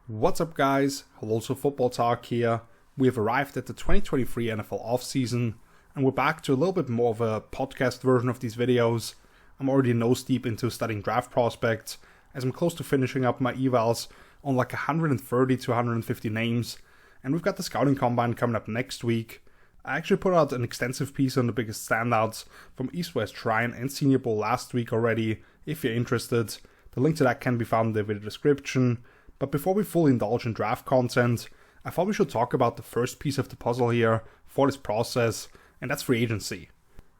What's up, guys? Hello to Footballtalk here. We have arrived at the 2023 NFL offseason, and we're back to a little bit more of a podcast version of these videos. I'm already nose deep into studying draft prospects, as I'm close to finishing up my evals on like 130 to 150 names, and we've got the scouting combine coming up next week. I actually put out an extensive piece on the biggest standouts from East-West Shrine and Senior Bowl last week already, if you're interested. The link to that can be found in the video description. But before we fully indulge in draft content, I thought we should talk about the first piece of the puzzle here for this process, and that's free agency.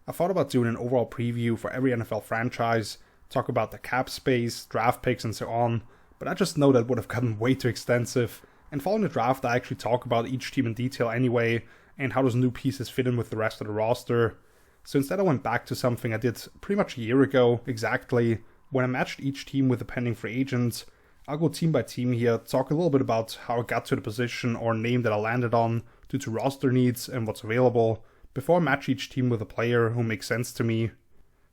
I thought about doing an overall preview for every NFL franchise, talk about the cap space, draft picks, and so on, but I just know that would have gotten way too extensive, and following the draft I actually talk about each team in detail anyway, and how those new pieces fit in with the rest of the roster. So instead I went back to something I did pretty much a year ago, exactly, when I matched each team with the pending free agents. I'll go team by team here, talk a little bit about how I got to the position or name that I landed on due to roster needs and what's available, before I match each team with a player who makes sense to me.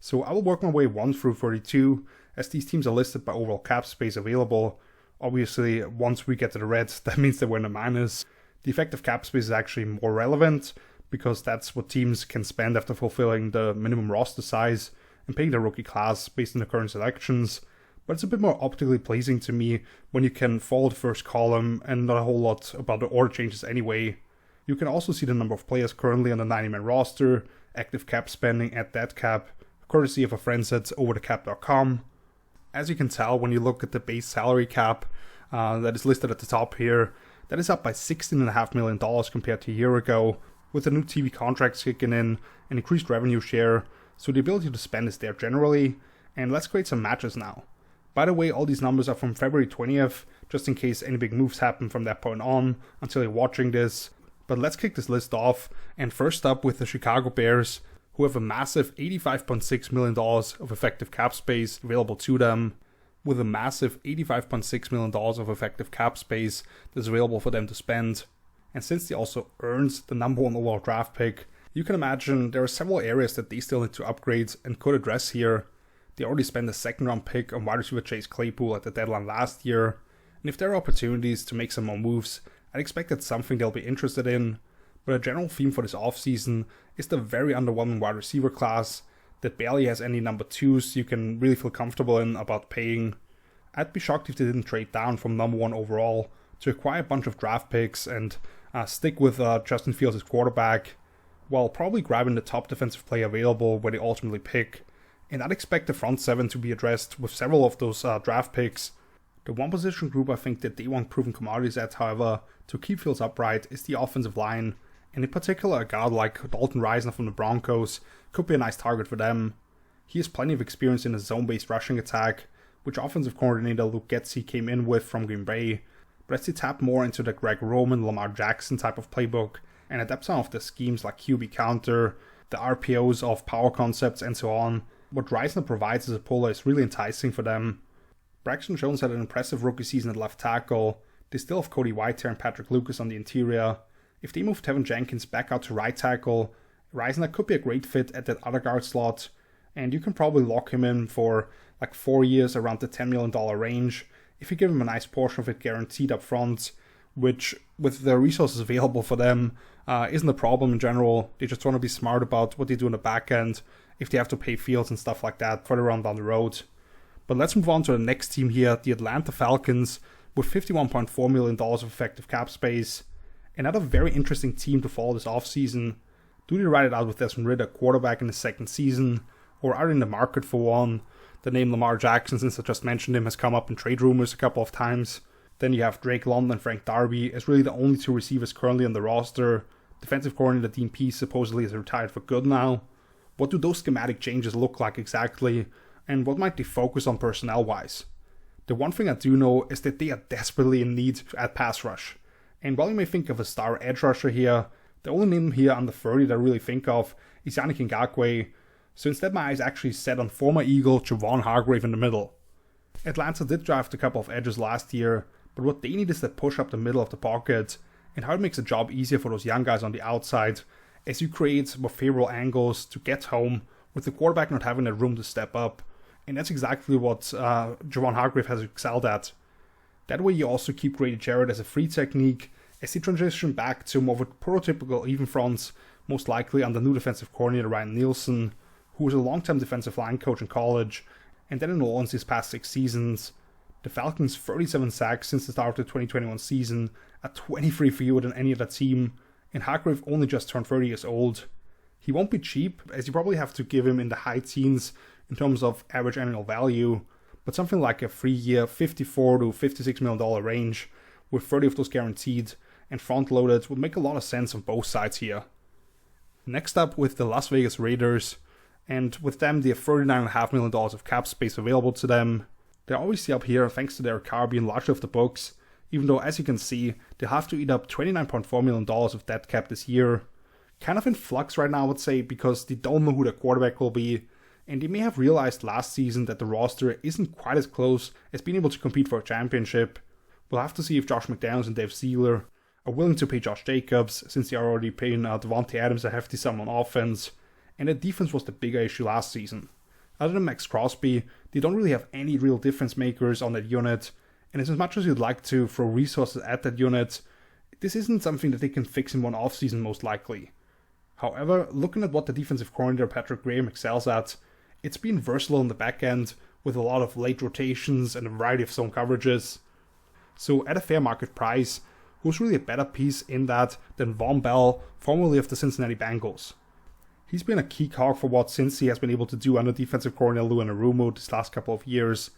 So I will work my way 1 through 32, as these teams are listed by overall cap space available. Obviously, once we get to the reds, that means that we're in the minus. The effective cap space is actually more relevant, because that's what teams can spend after fulfilling the minimum roster size and paying their rookie class based on the current selections. But it's a bit more optically pleasing to me when you can follow the first column and not a whole lot about the order changes anyway. You can also see the number of players currently on the 90-man roster, active cap spending at that cap, courtesy of a friend at overthecap.com. As you can tell when you look at the base salary cap that is listed at the top here, that is up by $16.5 million compared to a year ago, with the new TV contracts kicking in, an increased revenue share, so the ability to spend is there generally. And let's create some matches now. By the way, all these numbers are from February 20th, just in case any big moves happen from that point on until you're watching this. But let's kick this list off, and first up with the Chicago Bears, who have a massive $85.6 million of effective cap space available to them, with a massive $85.6 million of effective cap space that's available for them to spend. And since they also earned the number 1 overall draft pick, you can imagine there are several areas that they still need to upgrade and could address here. They already spent a second-round pick on wide receiver Chase Claypool at the deadline last year, and if there are opportunities to make some more moves, I'd expect that's something they'll be interested in. But a general theme for this offseason is the very underwhelming wide receiver class that barely has any number 2s you can really feel comfortable in about paying. I'd be shocked if they didn't trade down from number 1 overall to acquire a bunch of draft picks and stick with Justin Fields as quarterback, while probably grabbing the top defensive player available where they ultimately pick. And I'd expect the front 7 to be addressed with several of those draft picks. The one position group I think that they want proven commodities at, however, to keep Fields upright is the offensive line, and in particular a guard like Dalton Risner from the Broncos could be a nice target for them. He has plenty of experience in a zone-based rushing attack, which offensive coordinator Luke Getsy came in with from Green Bay, but as they tap more into the Greg Roman, Lamar Jackson type of playbook, and adapt some of the schemes like QB counter, the RPOs of power concepts and so on, what Risner provides as a puller is really enticing for them. Braxton Jones had an impressive rookie season at left tackle. They still have Cody Whitehair and Patrick Lucas on the interior. If they move Tevin Jenkins back out to right tackle, Risner could be a great fit at that other guard slot, and you can probably lock him in for like 4 years around the $10 million range if you give him a nice portion of it guaranteed up front, which, with the resources available for them, isn't a problem in general. They just want to be smart about what they do in the back end if they have to pay Fields and stuff like that further on down the road. But let's move on to the next team here, the Atlanta Falcons, with $51.4 million of effective cap space. Another very interesting team to follow this offseason. Do they ride it out with Desmond Ridder, quarterback in his second season, or are they in the market for one? The name Lamar Jackson, since I just mentioned him, has come up in trade rumors a couple of times. Then you have Drake London and Frank Darby as really the only 2 receivers currently on the roster. Defensive coordinator Dean Pease supposedly is retired for good now. What do those schematic changes look like exactly, and what might they focus on personnel-wise? The one thing I do know is that they are desperately in need at pass rush. And while you may think of a star edge rusher here, the only name here under 30 that I really think of is Yannick Ngakoue, so instead my eyes actually set on former Eagle Javon Hargrave in the middle. Atlanta did draft a couple of edges last year, but what they need is that push up the middle of the pocket, and how it makes the job easier for those young guys on the outside, as you create more favorable angles to get home with the quarterback not having the room to step up. And that's exactly what Javon Hargrave has excelled at. That way you also keep Grady Jarrett as a free technique as he transitions back to more of a prototypical even front, most likely under new defensive coordinator Ryan Nielsen, who was a long-time defensive line coach in college, and then in New Orleans these past 6 seasons. The Falcons 37 sacks since the start of the 2021 season, at 23 fewer than any other team, and Hargrave only just turned 30 years old. He won't be cheap, as you probably have to give him in the high teens in terms of average annual value, but something like a 3-year $54 to $56 million range, with 30 of those guaranteed and front-loaded, would make a lot of sense on both sides here. Next up with the Las Vegas Raiders, and with them they have $39.5 million of cap space available to them. They're obviously up here thanks to their car being largely off the books, even though as you can see, they'll have to eat up $29.4 million of dead cap this year. Kind of in flux right now I would say, because they don't know who their quarterback will be, and they may have realized last season that the roster isn't quite as close as being able to compete for a championship. We'll have to see if Josh McDaniels and Dave Sealer are willing to pay Josh Jacobs, since they are already paying Devontae Adams a hefty sum on offense, and the defense was the bigger issue last season. Other than Max Crosby, they don't really have any real difference makers on that unit, and as much as you'd like to throw resources at that unit, this isn't something that they can fix in one offseason most likely. However, looking at what the defensive coordinator Patrick Graham excels at, it's been versatile in the back end with a lot of late rotations and a variety of zone coverages. So at a fair market price, who's really a better piece in that than Von Bell, formerly of the Cincinnati Bengals? He's been a key cog for what Cincy has been able to do under defensive coordinator Lou Anarumo these last couple of years,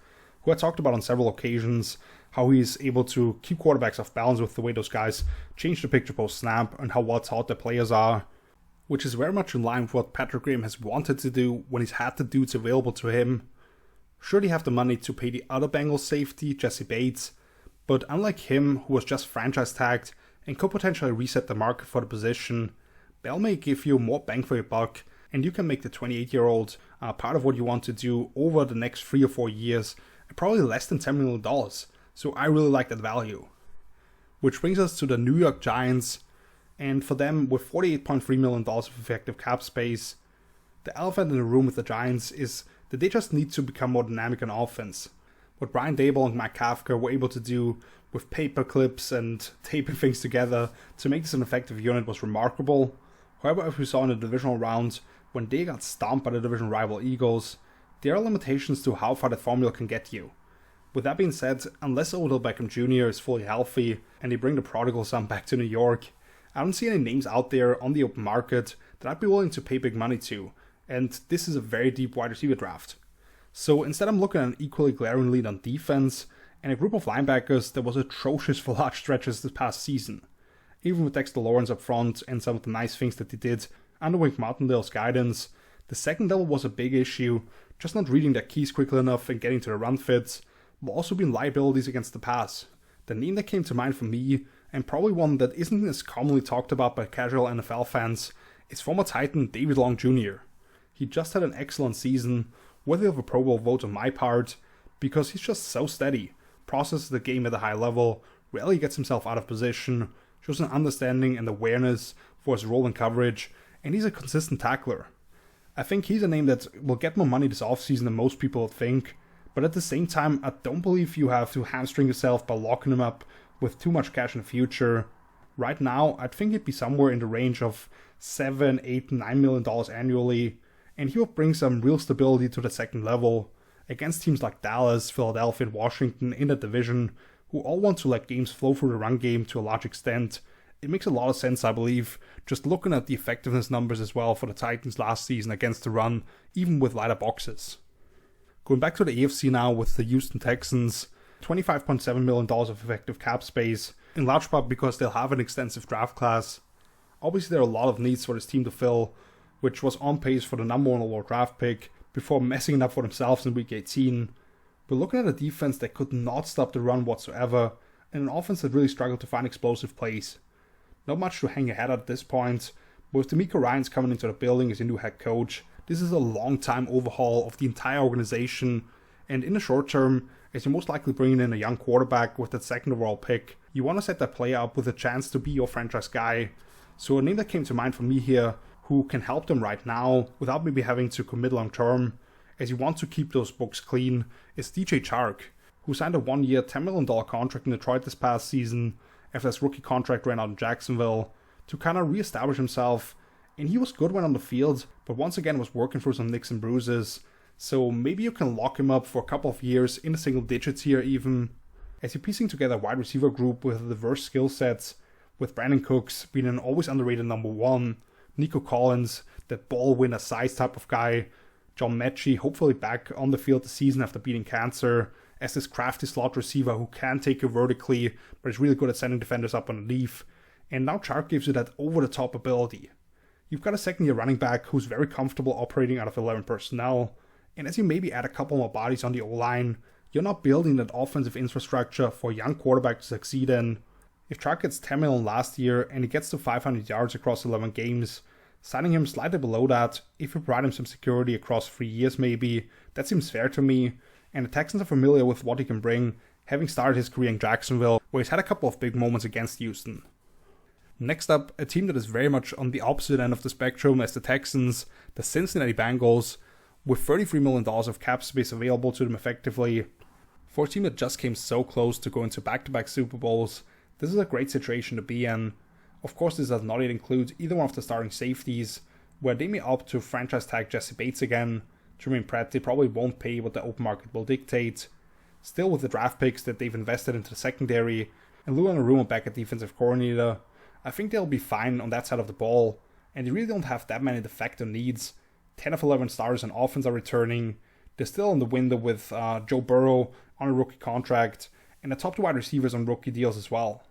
who I talked about on several occasions, how he's able to keep quarterbacks off balance with the way those guys change the picture post-snap and how well taught their players are, which is very much in line with what Patrick Graham has wanted to do when he's had the dudes available to him. Sure, they have the money to pay the other Bengals safety, Jesse Bates, but unlike him, who was just franchise tagged and could potentially reset the market for the position, Bell may give you more bang for your buck, and you can make the 28-year-old part of what you want to do over the next 3 or 4 years at probably less than $10 million, so I really like that value. Which brings us to the New York Giants, and for them, with $48.3 million of effective cap space, the elephant in the room with the Giants is that they just need to become more dynamic on offense. What Brian Daboll and Mike Kafka were able to do with paper clips and taping things together to make this an effective unit was remarkable. However, as we saw in the divisional round, when they got stomped by the division rival Eagles, there are limitations to how far that formula can get you. With that being said, unless Odell Beckham Jr. is fully healthy and they bring the prodigal son back to New York, I don't see any names out there on the open market that I'd be willing to pay big money to, and this is a very deep wide receiver draft. So instead I'm looking at an equally glaring lead on defense, and a group of linebackers that was atrocious for large stretches this past season. Even with Dexter Lawrence up front and some of the nice things that they did under Wink Martindale's guidance, the second level was a big issue, just not reading their keys quickly enough and getting to the run fits, but also being liabilities against the pass. The name that came to mind for me, and probably one that isn't as commonly talked about by casual NFL fans, is former Titan David Long Jr. He just had an excellent season, worthy of a Pro Bowl vote on my part, because he's just so steady, processes the game at a high level, rarely gets himself out of position, shows an understanding and awareness for his role in coverage, and he's a consistent tackler. I think he's a name that will get more money this offseason than most people would think, but at the same time, I don't believe you have to hamstring yourself by locking him up with too much cash in the future. Right now, I'd think it'd be somewhere in the range of $7, $8, $9 million annually, and he will bring some real stability to the second level against teams like Dallas, Philadelphia, and Washington in that division, who all want to let games flow through the run game to a large extent. It makes a lot of sense, I believe, just looking at the effectiveness numbers as well for the Titans last season against the run, even with lighter boxes. Going back to the AFC now with the Houston Texans, $25.7 million of effective cap space, in large part because they'll have an extensive draft class. Obviously there are a lot of needs for this team to fill, which was on pace for the number 1 overall draft pick before messing it up for themselves in week 18. We're looking at a defense that could not stop the run whatsoever, and an offense that really struggled to find explosive plays. Not much to hang your head at this point, but with DeMeco Ryans coming into the building as a new head coach, this is a long-time overhaul of the entire organization, and in the short term, as you're most likely bringing in a young quarterback with that second overall pick, you want to set that player up with a chance to be your franchise guy. So a name that came to mind for me here, who can help them right now without maybe having to commit long term, as you want to keep those books clean, is DJ Chark, who signed a 1-year $10 million contract in Detroit this past season after his rookie contract ran out in Jacksonville, to kind of re-establish himself. And he was good when on the field, but once again was working through some nicks and bruises. So maybe you can lock him up for a couple of years in the single digits here even, as you're piecing together a wide receiver group with diverse skill sets, with Brandon Cooks being an always underrated number 1, Nico Collins, that ball winner size type of guy, John Mechie hopefully back on the field this season after beating cancer, as this crafty slot receiver who can take you vertically, but is really good at sending defenders up on the leaf. And now Chark gives you that over-the-top ability. You've got a second-year running back who's very comfortable operating out of 11 personnel, and as you maybe add a couple more bodies on the O-line, you're not building that offensive infrastructure for a young quarterback to succeed in. If Chark gets $10 million last year and he gets to 500 yards across 11 games, signing him slightly below that, if you provide him some security across 3 years maybe, that seems fair to me, and the Texans are familiar with what he can bring, having started his career in Jacksonville, where he's had a couple of big moments against Houston. Next up, a team that is very much on the opposite end of the spectrum as the Texans, the Cincinnati Bengals, with $33 million of cap space available to them effectively. For a team that just came so close to going to back-to-back Super Bowls, this is a great situation to be in. Of course, this does not yet include either one of the starting safeties, where they may opt to franchise tag Jesse Bates again. Jermaine Pratt, they probably won't pay what the open market will dictate. Still, with the draft picks that they've invested into the secondary, and Lou Anarumo back at defensive coordinator, I think they'll be fine on that side of the ball, and they really don't have that many de facto needs. 10 of 11 starters on offense are returning. They're still in the window with Joe Burrow on a rookie contract, and the top 2 wide receivers on rookie deals as well.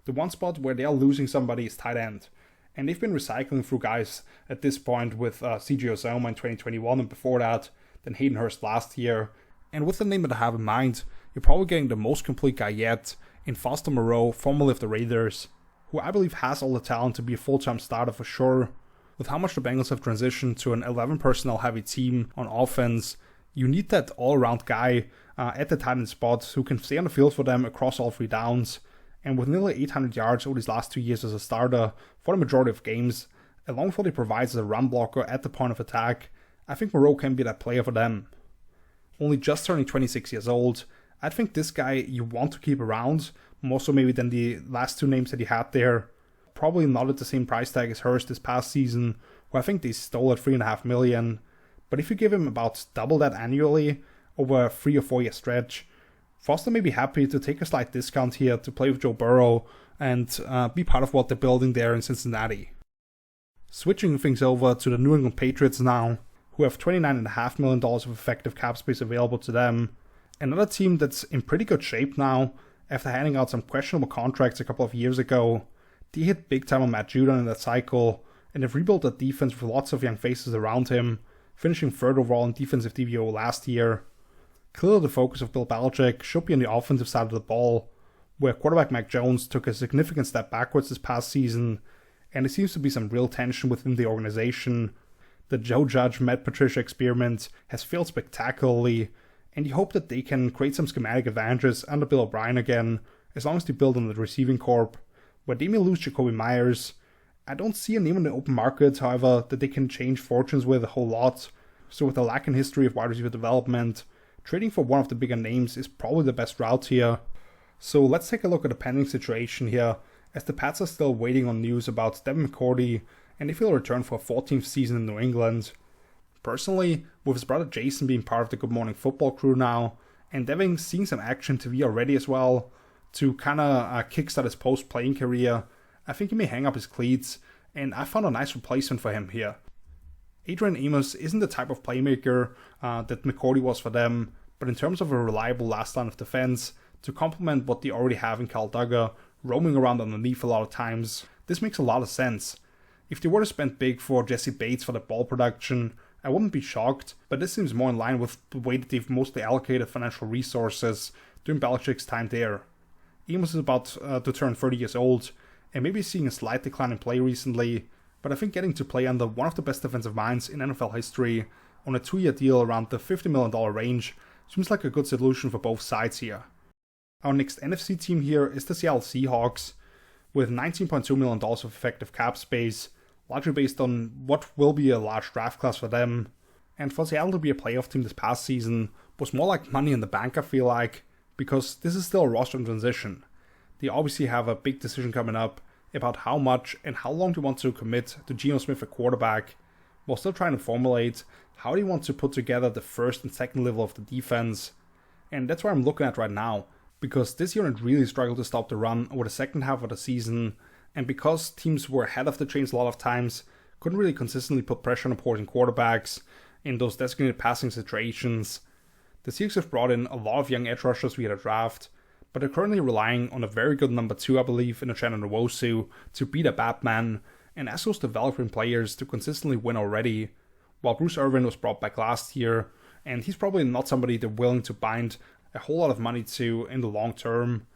The one spot where they are losing somebody is tight end, and they've been recycling through guys at this point with CJ Uzomah in 2021 and before that, then Hayden Hurst last year. And with the name that I have in mind, you're probably getting the most complete guy yet in Foster Moreau, formerly of the Raiders, who I believe has all the talent to be a full-time starter for sure. With how much the Bengals have transitioned to an 11 personnel heavy team on offense, you need that all-around guy at the tight end spot who can stay on the field for them across all 3 downs. And with nearly 800 yards over these last 2 years as a starter for the majority of games, along with what he provides as a run blocker at the point of attack, I think Moreau can be that player for them. Only just turning 26 years old, I think this guy you want to keep around, more so maybe than the last 2 names that he had there. Probably not at the same price tag as Hurst this past season, who I think they stole at $3.5 million. But if you give him about double that annually over a 3 or 4 year stretch, Foster may be happy to take a slight discount here to play with Joe Burrow and be part of what they're building there in Cincinnati. Switching things over to the New England Patriots now, who have $29.5 million of effective cap space available to them. Another team that's in pretty good shape now, after handing out some questionable contracts a couple of years ago. They hit big time on Matt Judon in that cycle, and they've rebuilt that defense with lots of young faces around him, finishing third overall in defensive DVO last year. Clearly the focus of Bill Belichick should be on the offensive side of the ball, where quarterback Mac Jones took a significant step backwards this past season, and there seems to be some real tension within the organization. The Joe Judge Matt Patricia experiment has failed spectacularly, and you hope that they can create some schematic advantages under Bill O'Brien again, as long as they build on the receiving corp, where they may lose Jacoby Myers. I don't see a name on the open market, however, that they can change fortunes with a whole lot, so with a lack in history of wide receiver development, trading for one of the bigger names is probably the best route here. So let's take a look at the pending situation here, as the Pats are still waiting on news about Devin McCourty, and if he'll return for a 14th season in New England. Personally, with his brother Jason being part of the Good Morning Football crew now, and Devin seeing some action TV already as well, to kind of kickstart his post-playing career, I think he may hang up his cleats, and I found a nice replacement for him here. Adrian Amos isn't the type of playmaker that McCourty was for them, but in terms of a reliable last line of defense, to complement what they already have in Kyle Duggar, roaming around underneath a lot of times, this makes a lot of sense. If they were to spend big for Jesse Bates for the ball production, I wouldn't be shocked, but this seems more in line with the way that they've mostly allocated financial resources during Belichick's time there. Amos is about to turn 30 years old, and maybe seeing a slight decline in play recently, but I think getting to play under one of the best defensive minds in NFL history on a 2-year deal around the $50 million range seems like a good solution for both sides here. Our next NFC team here is the Seattle Seahawks, with $19.2 million of effective cap space, largely based on what will be a large draft class for them. And for Seattle to be a playoff team this past season was more like money in the bank, I feel like. because this is still a roster in transition. They obviously have a big decision coming up about how much and how long they want to commit to Geno Smith at quarterback, while still trying to formulate how they want to put together the first and second level of the defense. And that's what I'm looking at right now, because this unit really struggled to stop the run over the second half of the season, and because teams were ahead of the chains a lot of times, couldn't really consistently put pressure on opposing quarterbacks in those designated passing situations. The Seahawks have brought in a lot of young edge rushers via the draft, but they're currently relying on a very good number 2, I believe, in Uchenna Nwosu to beat a Batman, and as those developing players to consistently win already, while Bruce Irvin was brought back last year, and he's probably not somebody they're willing to bind a whole lot of money to in the long term.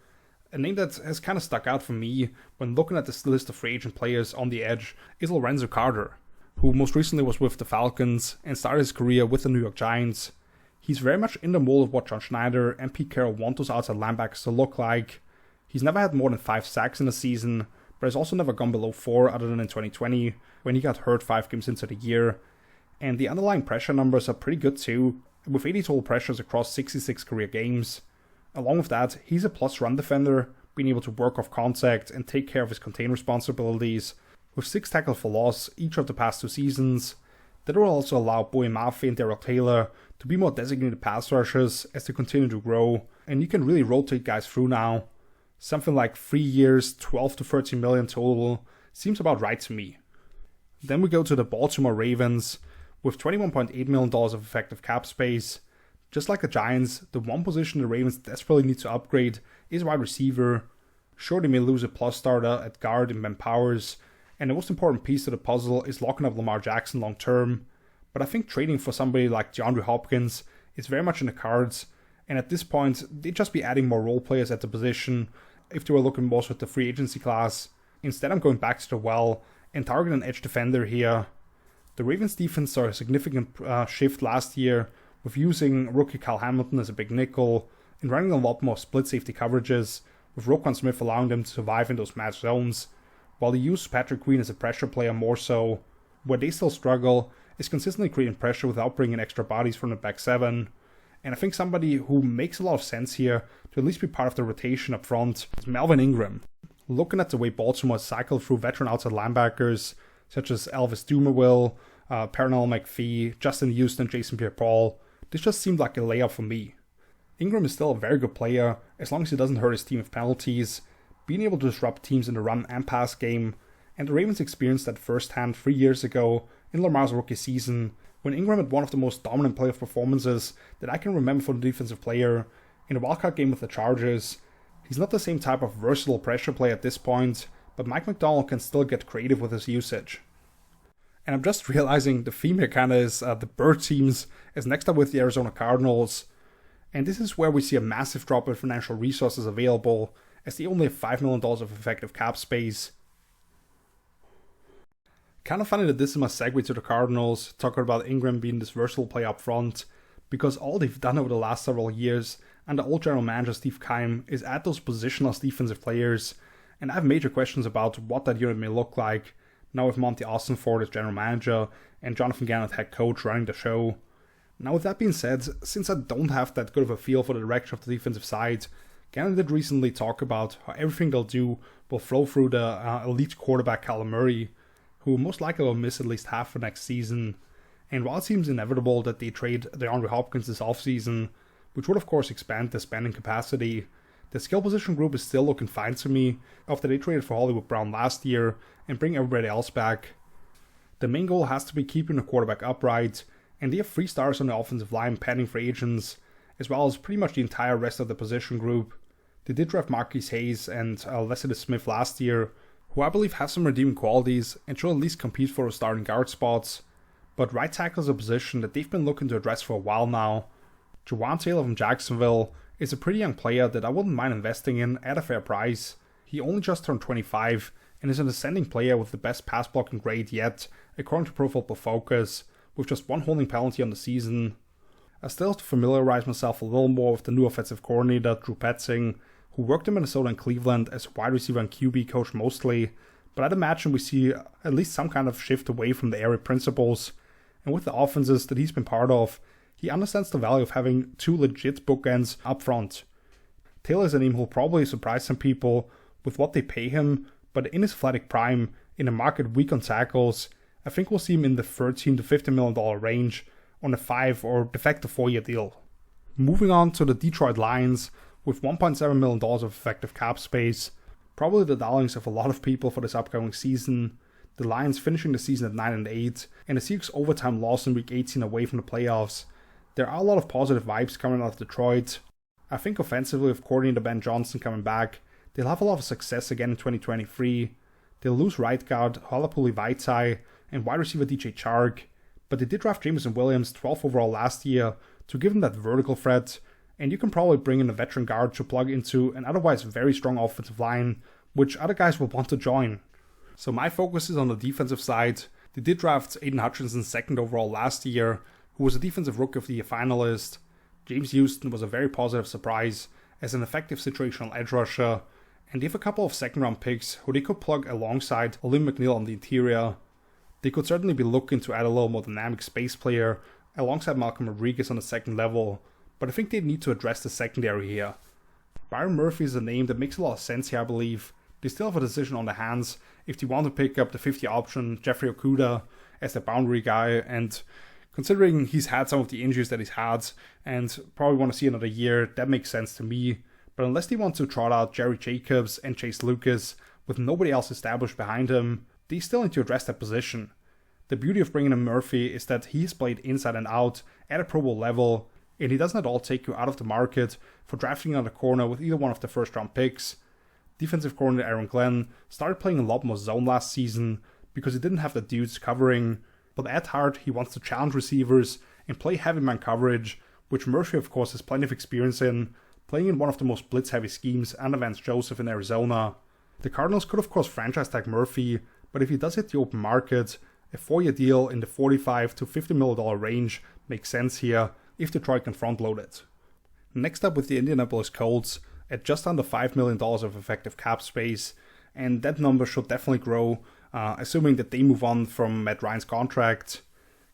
A name that has kind of stuck out for me when looking at this list of free agent players on the edge is Lorenzo Carter, who most recently was with the Falcons and started his career with the New York Giants. He's very much in the mold of what John Schneider and Pete Carroll want those outside linebackers to look like. He's never had more than 5 sacks in a season, but has also never gone below 4 other than in 2020, when he got hurt 5 games into the year. And the underlying pressure numbers are pretty good too, with 80 total pressures across 66 career games. Along with that, he's a plus run defender, being able to work off contact and take care of his contain responsibilities, with 6 tackles for loss each of the past 2 seasons. That will also allow Bowie Mafe and Darrell Taylor to be more designated pass rushers as they continue to grow, and you can really rotate guys through now. Something like 3 years, 12 to 13 million total seems about right to me. Then we go to the Baltimore Ravens with $21.8 million of effective cap space. Just like the Giants, the one position the Ravens desperately need to upgrade is wide receiver. Sure, they may lose a plus starter at guard in Ben Powers, and the most important piece of the puzzle is locking up Lamar Jackson long term. But I think trading for somebody like DeAndre Hopkins is very much in the cards, and at this point, they'd just be adding more role players at the position if they were looking more with the free agency class. Instead, I'm going back to the well and targeting an edge defender here. The Ravens defense saw a significant shift last year with using rookie Kyle Hamilton as a big nickel and running a lot more split safety coverages, with Roquan Smith allowing them to survive in those match zones, while they use Patrick Queen as a pressure player more so. Where they still struggle is consistently creating pressure without bringing extra bodies from the back 7. And I think somebody who makes a lot of sense here to at least be part of the rotation up front is Melvin Ingram. Looking at the way Baltimore cycled through veteran outside linebackers such as Elvis Dumervil, Pernell McPhee, Justin Houston, Jason Pierre-Paul, this just seemed like a layup for me. Ingram is still a very good player as long as he doesn't hurt his team with penalties, being able to disrupt teams in the run and pass game, and the Ravens experienced that firsthand 3 years ago in Lamar's rookie season, when Ingram had one of the most dominant playoff performances that I can remember from a defensive player in a wildcard game with the Chargers. He's not the same type of versatile pressure player at this point, but Mike McDonald can still get creative with his usage. And I'm just realizing the theme here kind of is the bird teams is next up with the Arizona Cardinals. And this is where we see a massive drop in financial resources available, as they only have $5 million of effective cap space. Kind of funny that this is my segue to the Cardinals, talking about Ingram being this versatile player up front, because all they've done over the last several years under old general manager Steve Keim is add those positionless defensive players, and I have major questions about what that unit may look like now with Monty Austinford as general manager and Jonathan Gannon head coach running the show. Now with that being said, since I don't have that good of a feel for the direction of the defensive side, Gannon did recently talk about how everything they'll do will flow through the elite quarterback Kyler Murray, who most likely will miss at least half for next season. And while it seems inevitable that they trade DeAndre Hopkins this offseason, which would of course expand the spending capacity, the skill position group is still looking fine to me after they traded for Hollywood Brown last year and bring everybody else back. The main goal has to be keeping the quarterback upright, and they have 3 stars on the offensive line pending free agents, as well as pretty much the entire rest of the position group. They did draft Marquise Hayes and Leslie Smith last year, who I believe have some redeeming qualities and should at least compete for the starting guard spots. But right tackle is a position that they've been looking to address for a while now. Jawan Taylor from Jacksonville is a pretty young player that I wouldn't mind investing in at a fair price. He only just turned 25 and is an ascending player with the best pass blocking grade yet, according to Pro Football Focus, with just 1 holding penalty on the season. I still have to familiarize myself a little more with the new offensive coordinator, Drew Petzing, who worked in Minnesota and Cleveland as a wide receiver and QB coach mostly, but I'd imagine we see at least some kind of shift away from the area principles, and with the offenses that he's been part of, he understands the value of having 2 legit bookends up front. Taylor is a name who'll probably surprise some people with what they pay him, but in his athletic prime, in a market weak on tackles, I think we'll see him in the $13 to $15 million range on a 5 or de facto 4-year deal. Moving on to the Detroit Lions, with $1.7 million of effective cap space, probably the darlings of a lot of people for this upcoming season. The Lions finishing the season at 9-8, and the Seahawks overtime loss in week 18 away from the playoffs. There are a lot of positive vibes coming out of Detroit. I think offensively, with coordinator Ben Johnson coming back, they'll have a lot of success again in 2023. They'll lose right guard Halapuli Vaitai and wide receiver DJ Chark, but they did draft Jameson Williams 12th overall last year to give them that vertical threat, and you can probably bring in a veteran guard to plug into an otherwise very strong offensive line, which other guys will want to join. So my focus is on the defensive side. They did draft Aiden Hutchinson 2nd overall last year, who was a Defensive Rookie of the Year finalist. James Houston was a very positive surprise as an effective situational edge rusher, and they have a couple of second-round picks who they could plug alongside Olim McNeil on the interior. They could certainly be looking to add a little more dynamic space player alongside Malcolm Rodriguez on the second level, but I think they need to address the secondary here. Byron Murphy is a name that makes a lot of sense here, I believe. They still have a decision on their hands if they want to pick up the 50 option Jeffrey Okudah as their boundary guy, and considering he's had some of the injuries that he's had and probably want to see another year, that makes sense to me. But unless they want to trot out Jerry Jacobs and Chase Lucas with nobody else established behind him, they still need to address that position. The beauty of bringing in Murphy is that he has played inside and out at a Pro Bowl level, and he doesn't at all take you out of the market for drafting on the corner with either one of the first round picks. Defensive coordinator Aaron Glenn started playing a lot more zone last season because he didn't have the dudes covering, but at heart he wants to challenge receivers and play heavy man coverage, which Murphy of course has plenty of experience in, playing in one of the most blitz heavy schemes under Vance Joseph in Arizona. The Cardinals could of course franchise tag Murphy, but if he does hit the open market, a 4-year deal in the $45 to $50 million range makes sense here if Detroit can front load it. Next up with the Indianapolis Colts at just under $5 million of effective cap space, and that number should definitely grow, assuming that they move on from Matt Ryan's contract.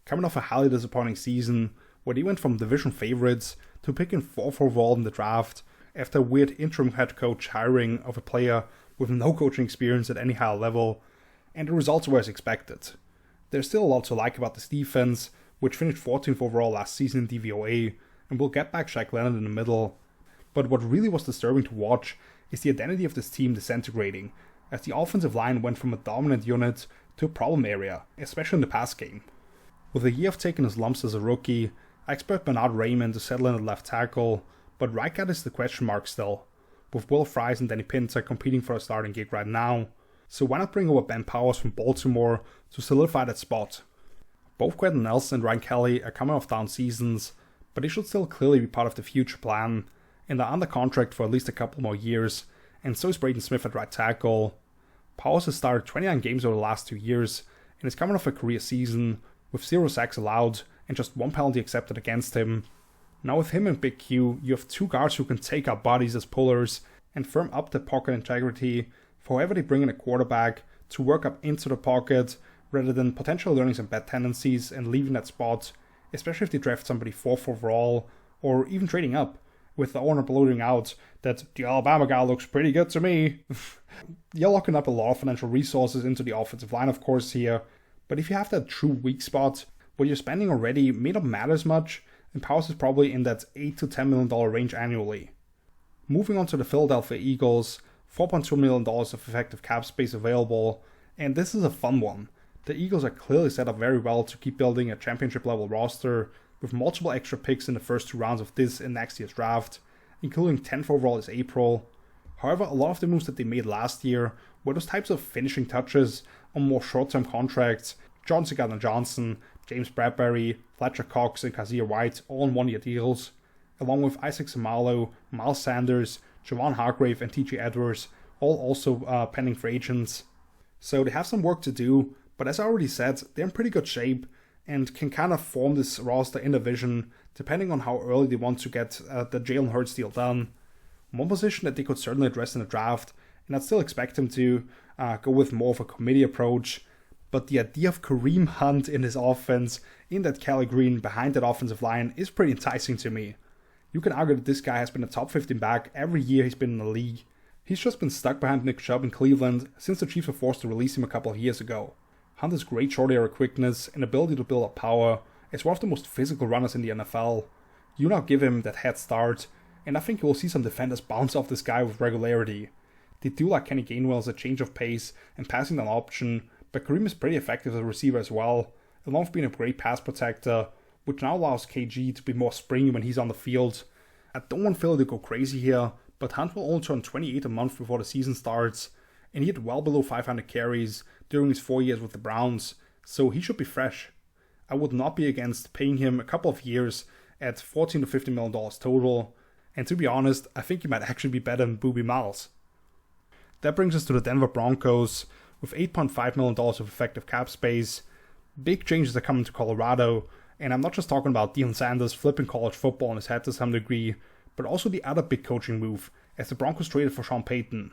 Coming off a highly disappointing season where they went from division favorites to picking 4th overall in the draft after a weird interim head coach hiring of a player with no coaching experience at any higher level, and the results were as expected. There's still a lot to like about this defense, which finished 14th overall last season in DVOA, and will get back Shaq Leonard in the middle. But what really was disturbing to watch is the identity of this team disintegrating, as the offensive line went from a dominant unit to a problem area, especially in the pass game. With a year of taking his lumps as a rookie, I expect Bernard Raymond to settle in at left tackle, but right guard is the question mark still, with Will Fries and Danny Pinter competing for a starting gig right now. So why not bring over Ben Powers from Baltimore to solidify that spot? Both Quentin Nelson and Ryan Kelly are coming off down seasons, but they should still clearly be part of the future plan, and are under contract for at least a couple more years, and so is Braden Smith at right tackle. Powers has started 29 games over the last 2 years, and is coming off a career season with 0 sacks allowed and just 1 penalty accepted against him. Now with him and Big Q, you have 2 guards who can take out bodies as pullers and firm up the pocket integrity for whoever they bring in a quarterback to work up into the pocket rather than potentially learning some bad tendencies and leaving that spot, especially if they draft somebody 4th overall or even trading up, with the owner blurting out that the Alabama guy looks pretty good to me. You're locking up a lot of financial resources into the offensive line, of course, here, but if you have that true weak spot, what you're spending already may not matter as much, and Powers is probably in that $8 to $10 million range annually. Moving on to the Philadelphia Eagles, $4.2 million of effective cap space available, and this is a fun one. The Eagles are clearly set up very well to keep building a championship level roster, with multiple extra picks in the first 2 rounds of this and next year's draft, including 10th overall this April. However, a lot of the moves that they made last year were those types of finishing touches on more short-term contracts. Johnson Gardner-Johnson, James Bradbury, Fletcher Cox, and Kazir White all on 1-year deals, along with Isaac Samalo, Miles Sanders, Javon Hargrave, and TJ Edwards, all also pending free agents. So they have some work to do, but as I already said, they're in pretty good shape, and can kind of form this roster in division depending on how early they want to get the Jalen Hurts deal done. One position that they could certainly address in the draft, and I'd still expect them to go with more of a committee approach, but the idea of Kareem Hunt in his offense, in that Kelly Green behind that offensive line, is pretty enticing to me. You can argue that this guy has been a top 15 back every year he's been in the league. He's just been stuck behind Nick Chubb in Cleveland since the Chiefs were forced to release him a couple of years ago. Hunt has great short area quickness and ability to build up power as one of the most physical runners in the NFL. You now give him that head start, and I think you will see some defenders bounce off this guy with regularity. They do like Kenny Gainwell as a change of pace and passing down option, but Kareem is pretty effective as a receiver as well, along with being a great pass protector, which now allows KG to be more springy when he's on the field. I don't want Philly to go crazy here, but Hunt will only turn 28 a month before the season starts, and he hit well below 500 carries during his 4 years with the Browns, so he should be fresh. I would not be against paying him a couple of years at $14 to $15 million total, and to be honest, I think he might actually be better than Boobie Miles. That brings us to the Denver Broncos, with $8.5 million of effective cap space. Big changes are coming to Colorado, and I'm not just talking about Deion Sanders flipping college football on his head to some degree, but also the other big coaching move, as the Broncos traded for Sean Payton.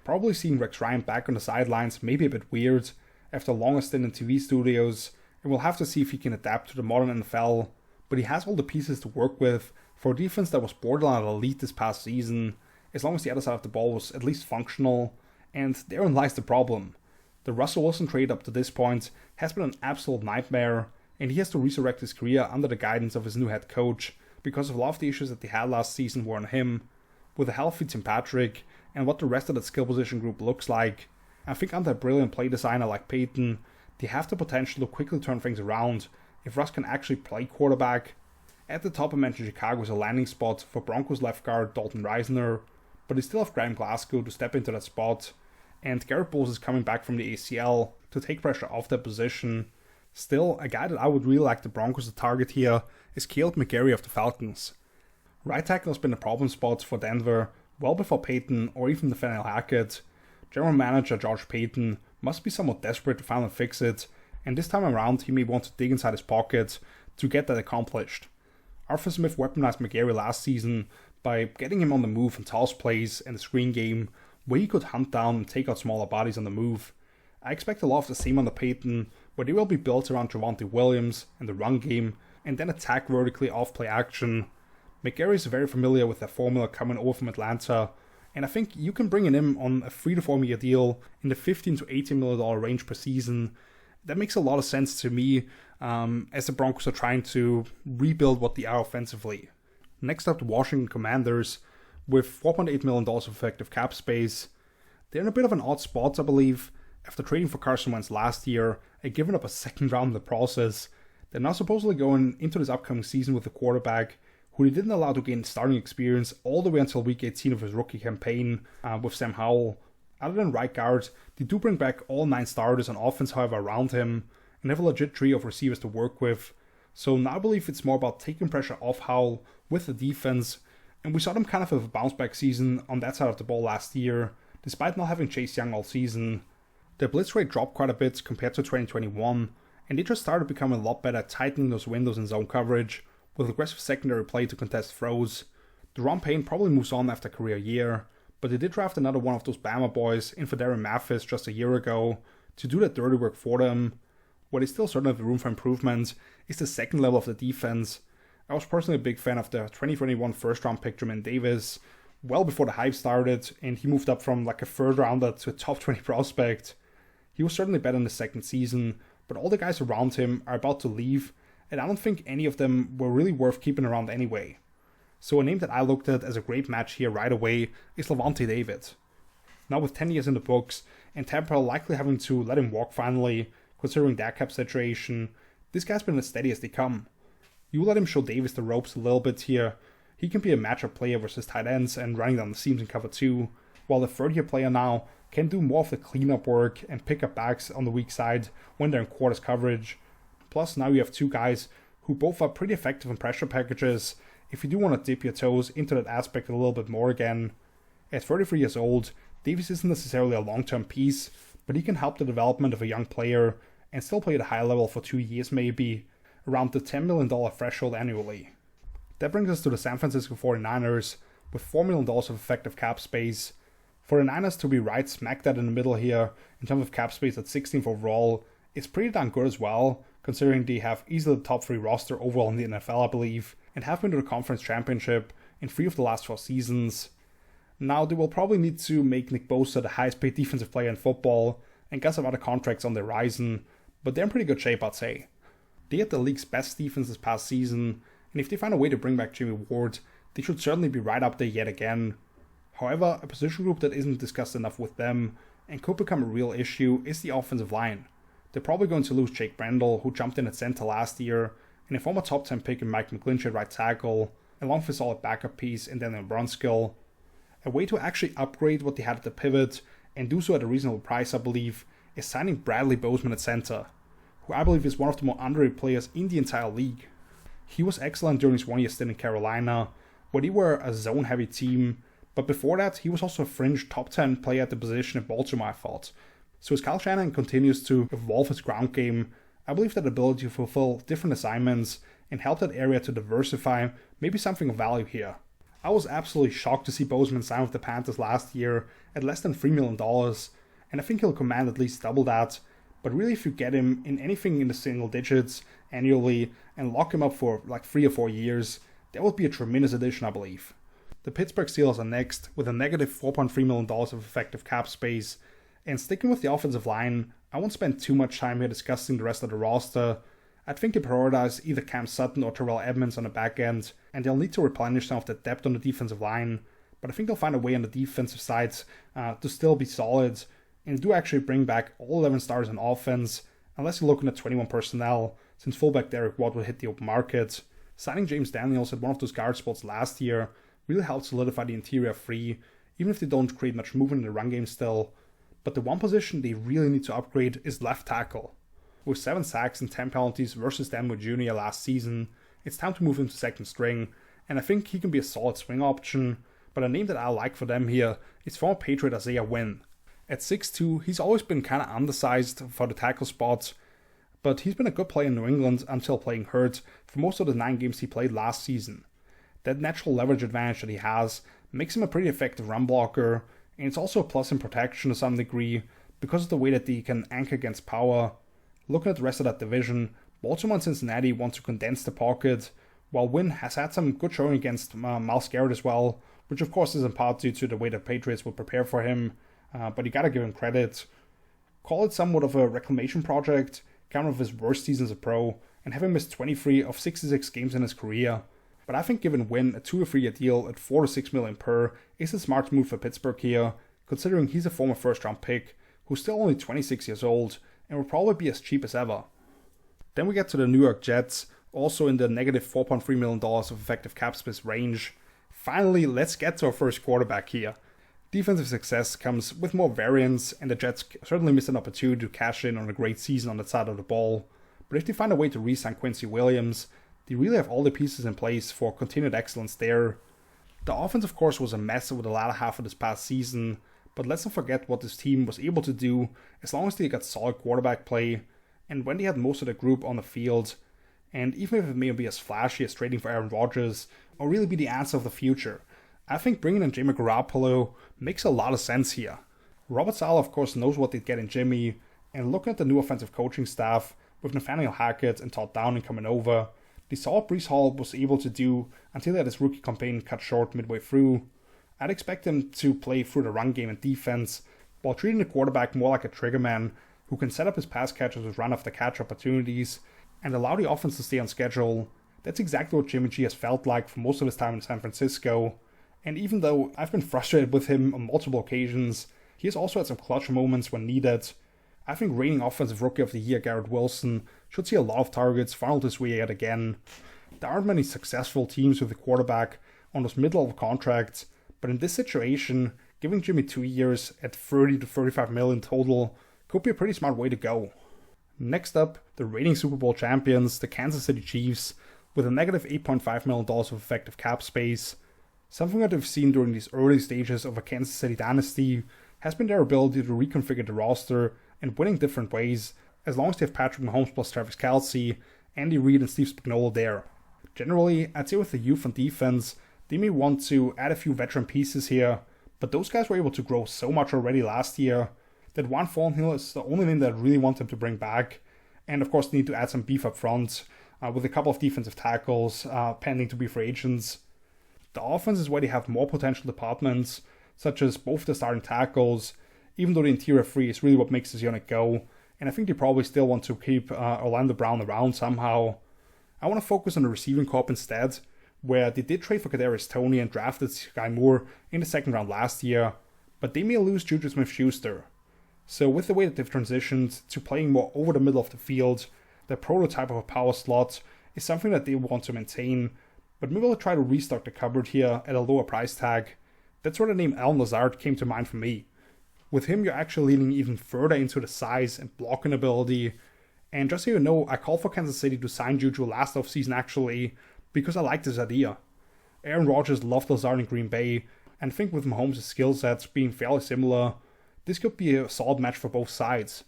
Probably seeing Rex Ryan back on the sidelines may be a bit weird after a longer stint in TV studios, and we'll have to see if he can adapt to the modern NFL, but he has all the pieces to work with for a defense that was borderline elite this past season, as long as the other side of the ball was at least functional, and therein lies the problem. The Russell Wilson trade up to this point has been an absolute nightmare, and he has to resurrect his career under the guidance of his new head coach, because of a lot of the issues that they had last season were on him, with a healthy Tim Patrick and what the rest of that skill position group looks like. I think under a brilliant play designer like Payton, they have the potential to quickly turn things around if Russ can actually play quarterback. At the top I mentioned Chicago as a landing spot for Broncos left guard Dalton Reisner, but they still have Graham Glasgow to step into that spot, and Garrett Bowles is coming back from the ACL to take pressure off that position. Still, a guy that I would really like the Broncos to target here is Caleb McGarry of the Falcons. Right tackle has been a problem spot for Denver well before Payton or even Nathaniel Hackett. General manager George Payton must be somewhat desperate to finally fix it, and this time around he may want to dig inside his pocket to get that accomplished. Arthur Smith weaponized McGarry last season by getting him on the move in toss plays and the screen game where he could hunt down and take out smaller bodies on the move. I expect a lot of the same under Payton, where they will be built around Javonte Williams and the run game, and then attack vertically off play action. McGarry is very familiar with that formula coming over from Atlanta, and I think you can bring him on a 3 to 4 year deal in the $15 to $18 million range per season. That makes a lot of sense to me, as the Broncos are trying to rebuild what they are offensively. Next up, the Washington Commanders, with $4.8 million of effective cap space. They're in a bit of an odd spot, I believe. After trading for Carson Wentz last year and giving up a second round in the process, they're now supposedly going into this upcoming season with a quarterback who they didn't allow to gain starting experience all the way until week 18 of his rookie campaign with Sam Howell. Other than right guard, they do bring back all 9 starters on offense, however, around him, and have a legit trio of receivers to work with. So now I believe it's more about taking pressure off Howell with the defense, and we saw them kind of have a bounce back season on that side of the ball last year, despite not having Chase Young all season. Their blitz rate dropped quite a bit compared to 2021, and they just started becoming a lot better at tightening those windows in zone coverage, with aggressive secondary play to contest throws. Deron Payne probably moves on after a career year, but they did draft another one of those Bama boys in for Darren Mathis just a year ago to do that dirty work for them. Where they still certainly have room for improvement is the second level of the defense. I was personally a big fan of the 2021 first round pick Jermaine Davis, well before the hype started, and he moved up from like a third rounder to a top 20 prospect. He was certainly better in the second season, but all the guys around him are about to leave, and I don't think any of them were really worth keeping around anyway. So a name that I looked at as a great match here right away is Lavonte David. Now with 10 years in the books, and Tampa likely having to let him walk finally, considering their cap situation, this guy's been as steady as they come. You let him show Davis the ropes a little bit here. He can be a matchup player versus tight ends and running down the seams in cover 2, while the third year player now can do more of the cleanup work and pick up backs on the weak side when they're in quarters coverage. Plus now you have 2 guys who both are pretty effective in pressure packages if you do want to dip your toes into that aspect a little bit more again. At 33 years old, Davis isn't necessarily a long-term piece, but he can help the development of a young player and still play at a high level for 2 years maybe, around the $10 million threshold annually. That brings us to the San Francisco 49ers with $4 million of effective cap space. For the Niners to be right smack that in the middle here in terms of cap space at 16th overall, it's pretty darn good as well, considering they have easily the top 3 roster overall in the NFL, I believe, and have been to the conference championship in 3 of the last 4 seasons. Now, they will probably need to make Nick Bosa the highest paid defensive player in football and get some other contracts on the horizon, but they're in pretty good shape, I'd say. They had the league's best defense this past season, and if they find a way to bring back Jimmy Ward, they should certainly be right up there yet again. However, a position group that isn't discussed enough with them and could become a real issue is the offensive line. They're probably going to lose Jake Brendel, who jumped in at center last year, and a former top 10 pick in Mike McGlinchey at right tackle, along with a solid backup piece in Daniel Brunskill. A way to actually upgrade what they had at the pivot, and do so at a reasonable price, I believe, is signing Bradley Bozeman at center, who I believe is one of the more underrated players in the entire league. He was excellent during his 1-year stint in Carolina, where they were a zone-heavy team, but before that, he was also a fringe top 10 player at the position in Baltimore, I thought. So as Kyle Shanahan continues to evolve his ground game, I believe that ability to fulfill different assignments and help that area to diversify may be something of value here. I was absolutely shocked to see Bozeman sign with the Panthers last year at less than $3 million, and I think he'll command at least double that. But really, if you get him in anything in the single digits annually and lock him up for like 3 or 4 years, that would be a tremendous addition, I believe. The Pittsburgh Steelers are next with a negative $4.3 million of effective cap space, and sticking with the offensive line, I won't spend too much time here discussing the rest of the roster. I think they prioritize either Cam Sutton or Terrell Edmonds on the back end, and they'll need to replenish some of the depth on the defensive line, but I think they'll find a way on the defensive side to still be solid, and do actually bring back all 11 stars on offense, unless you're looking at 21 personnel, since fullback Derek Watt will hit the open market. Signing James Daniels at one of those guard spots last year really helped solidify the interior free, even if they don't create much movement in the run game still. But the one position they really need to upgrade is left tackle. With 7 sacks and 10 penalties versus Denver Jr. last season, it's time to move him to second string, and I think he can be a solid swing option, but a name that I like for them here is former Patriot Isaiah Wynn. At 6'2", he's always been kind of undersized for the tackle spot, but he's been a good player in New England until playing hurt for most of the 9 games he played last season. That natural leverage advantage that he has makes him a pretty effective run blocker, and it's also a plus in protection to some degree because of the way that he can anchor against power. Looking at the rest of that division, Baltimore and Cincinnati want to condense the pocket, while Wynn has had some good showing against Myles Garrett as well, which of course is in part due to the way the Patriots would prepare for him, but you gotta give him credit. Call it somewhat of a reclamation project, kind of his worst season as a pro, and having missed 23 of 66 games in his career. But I think giving Wynn a 2 or 3 year deal at $4 to $6 million per is a smart move for Pittsburgh here, considering he's a former first round pick who's still only 26 years old and will probably be as cheap as ever. Then we get to the New York Jets, also in the negative $4.3 million of effective cap space range. Finally, let's get to our first quarterback here. Defensive success comes with more variance, and the Jets certainly missed an opportunity to cash in on a great season on that side of the ball. But if they find a way to re-sign Quincy Williams, they really have all the pieces in place for continued excellence there. The offense, of course, was a mess over the latter half of this past season, but let's not forget what this team was able to do as long as they got solid quarterback play, and when they had most of the group on the field. And even if it may not be as flashy as trading for Aaron Rodgers, or really be the answer of the future, I think bringing in Jimmy Garoppolo makes a lot of sense here. Robert Saleh, of course, knows what they'd get in Jimmy, and looking at the new offensive coaching staff, with Nathaniel Hackett and Todd Downing coming over, they saw what Breece Hall was able to do until he had his rookie campaign cut short midway through. I'd expect him to play through the run game and defense, while treating the quarterback more like a triggerman who can set up his pass catchers with run-after-catch opportunities and allow the offense to stay on schedule. That's exactly what Jimmy G has felt like for most of his time in San Francisco, and even though I've been frustrated with him on multiple occasions, he has also had some clutch moments when needed. I think reigning Offensive Rookie of the Year Garrett Wilson should see a lot of targets funneled his way yet again. There aren't many successful teams with a quarterback on those mid-level contracts, but in this situation, giving Jimmy 2 years at $30 to $35 million total could be a pretty smart way to go. Next up, the reigning Super Bowl champions, the Kansas City Chiefs, with a negative $8.5 million of effective cap space. Something that we've seen during these early stages of a Kansas City dynasty has been their ability to reconfigure the roster and winning different ways, as long as they have Patrick Mahomes plus Travis Kelce, Andy Reid and Steve Spagnuolo there. Generally, I'd say with the youth on defense, they may want to add a few veteran pieces here, but those guys were able to grow so much already last year that Juan Thornhill is the only name that I really want them to bring back, and of course they need to add some beef up front, with a couple of defensive tackles pending to be free agents. The offense is where they have more potential departments, such as both the starting tackles, even though the interior three is really what makes this unit go, and I think they probably still want to keep Orlando Brown around somehow. I want to focus on the receiving corp instead, where they did trade for Kadarius Toney and drafted Sky Moore in the second round last year, but they may lose Juju Smith-Schuster. So with the way that they've transitioned to playing more over the middle of the field, their prototype of a power slot is something that they want to maintain, but maybe they'll try to restock the cupboard here at a lower price tag. That's where the name Allen Lazard came to mind for me. With him, you're actually leaning even further into the size and blocking ability. And just so you know, I called for Kansas City to sign Juju last offseason actually, because I like this idea. Aaron Rodgers loved Lazard in Green Bay, and I think with Mahomes' skill sets being fairly similar, this could be a solid match for both sides.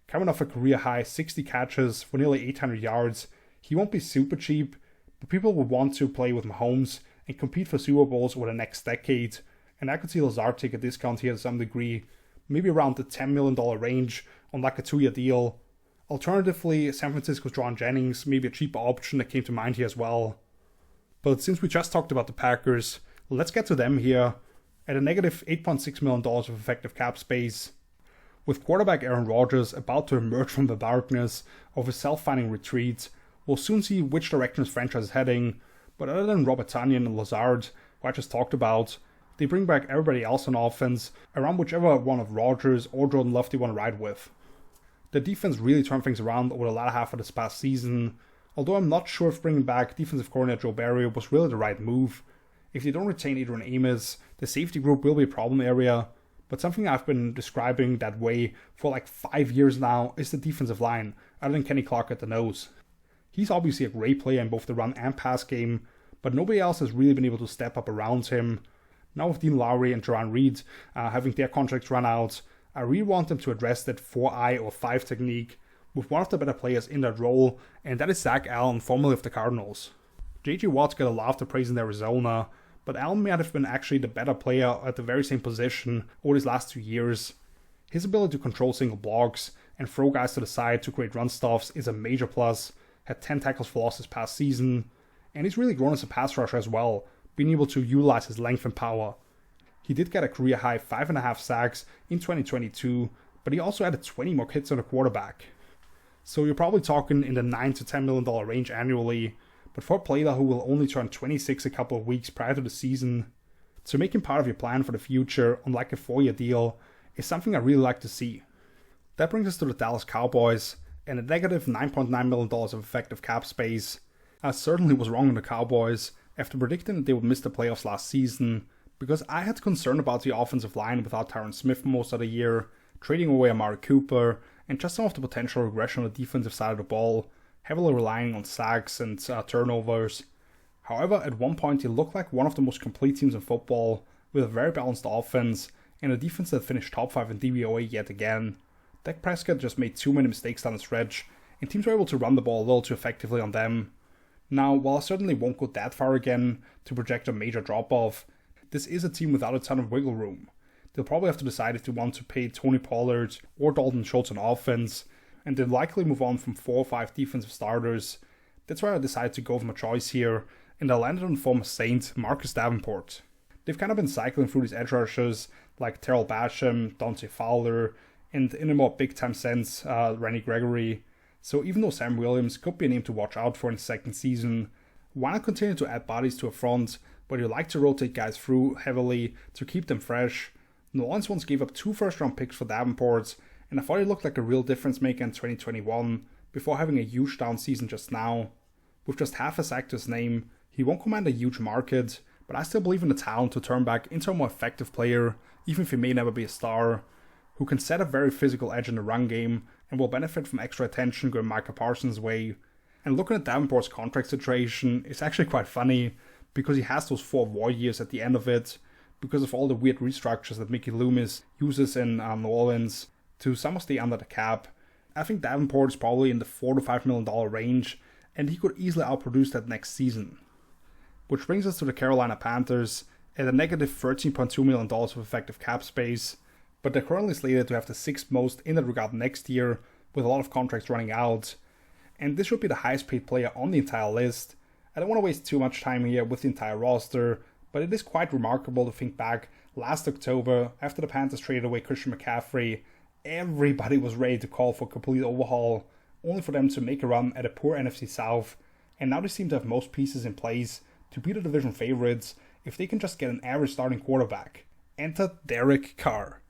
Coming off a career-high 60 catches for nearly 800 yards, he won't be super cheap, but people will want to play with Mahomes and compete for Super Bowls over the next decade, and I could see Lazard take a discount here to some degree, maybe around the $10 million range on like a 2-year deal. Alternatively, San Francisco's John Jennings may be a cheaper option that came to mind here as well. But since we just talked about the Packers, let's get to them here. At a negative $8.6 million of effective cap space, with quarterback Aaron Rodgers about to emerge from the darkness of his self-finding retreat, we'll soon see which direction his franchise is heading, but other than Robert Tonyan and Lazard, who I just talked about, they bring back everybody else on offense around whichever one of Rodgers or Jordan Love they want to ride with. The defense really turned things around over the latter half of this past season, although I'm not sure if bringing back defensive coordinator Joe Barry was really the right move. If they don't retain Adrian Amos, the safety group will be a problem area, but something I've been describing that way for like 5 years now is the defensive line, other than Kenny Clark at the nose. He's obviously a great player in both the run and pass game, but nobody else has really been able to step up around him. Now with Dean Lowry and Jaron Reed having their contracts run out, I really want them to address that 4-eye or 5 technique with one of the better players in that role, and that is Zach Allen, formerly of the Cardinals. J.J. Watt's got a lot of praise in Arizona, but Allen might have been actually the better player at the very same position over these last 2 years. His ability to control single blocks and throw guys to the side to create run stuffs is a major plus, had 10 tackles for loss this past season, and he's really grown as a pass rusher as well, being able to utilize his length and power. He did get a career-high 5.5 sacks in 2022, but he also added 20 more hits on the quarterback. So you're probably talking in the $9 to $10 million range annually, but for a player who will only turn 26 a couple of weeks prior to the season, to make him part of your plan for the future on like a 4-year deal is something I really like to see. That brings us to the Dallas Cowboys and a negative $9.9 million of effective cap space. I certainly was wrong on the Cowboys after predicting that they would miss the playoffs last season, because I had concern about the offensive line without Tyron Smith most of the year, trading away Amari Cooper, and just some of the potential regression on the defensive side of the ball, heavily relying on sacks and turnovers. However, at one point they looked like one of the most complete teams in football, with a very balanced offense and a defense that finished top 5 in DVOA yet again. Dak Prescott just made too many mistakes down the stretch, and teams were able to run the ball a little too effectively on them. Now, while I certainly won't go that far again to project a major drop-off, this is a team without a ton of wiggle room. They'll probably have to decide if they want to pay Tony Pollard or Dalton Schultz on offense, and they'll likely move on from 4 or 5 defensive starters. That's why I decided to go with my choice here, and I landed on former Saint Marcus Davenport. They've kind of been cycling through these edge rushers like Terrell Basham, Dante Fowler, and in a more big-time sense, Randy Gregory. So even though Sam Williams could be a name to watch out for in his second season, why not continue to add bodies to a front where you like to rotate guys through heavily to keep them fresh? New Orleans once gave up 2 first-round picks for Davenport, and I thought he looked like a real difference maker in 2021 before having a huge down season just now. With just half a sack to his name, he won't command a huge market, but I still believe in the talent to turn back into a more effective player, even if he may never be a star, who can set a very physical edge in the run game and will benefit from extra attention going Micah Parsons' way. And looking at Davenport's contract situation, it's actually quite funny, because he has those 4 void years at the end of it, because of all the weird restructures that Mickey Loomis uses in New Orleans to somehow stay under the cap. I think Davenport is probably in the $4 to $5 million range, and he could easily outproduce that next season. Which brings us to the Carolina Panthers at a negative $13.2 million of effective cap space, but they're currently slated to have the 6th most in that regard next year, with a lot of contracts running out. And this should be the highest paid player on the entire list. I don't want to waste too much time here with the entire roster, but it is quite remarkable to think back last October, after the Panthers traded away Christian McCaffrey, everybody was ready to call for a complete overhaul, only for them to make a run at a poor NFC South, and now they seem to have most pieces in place to be the division favorites if they can just get an average starting quarterback. Enter Derek Carr.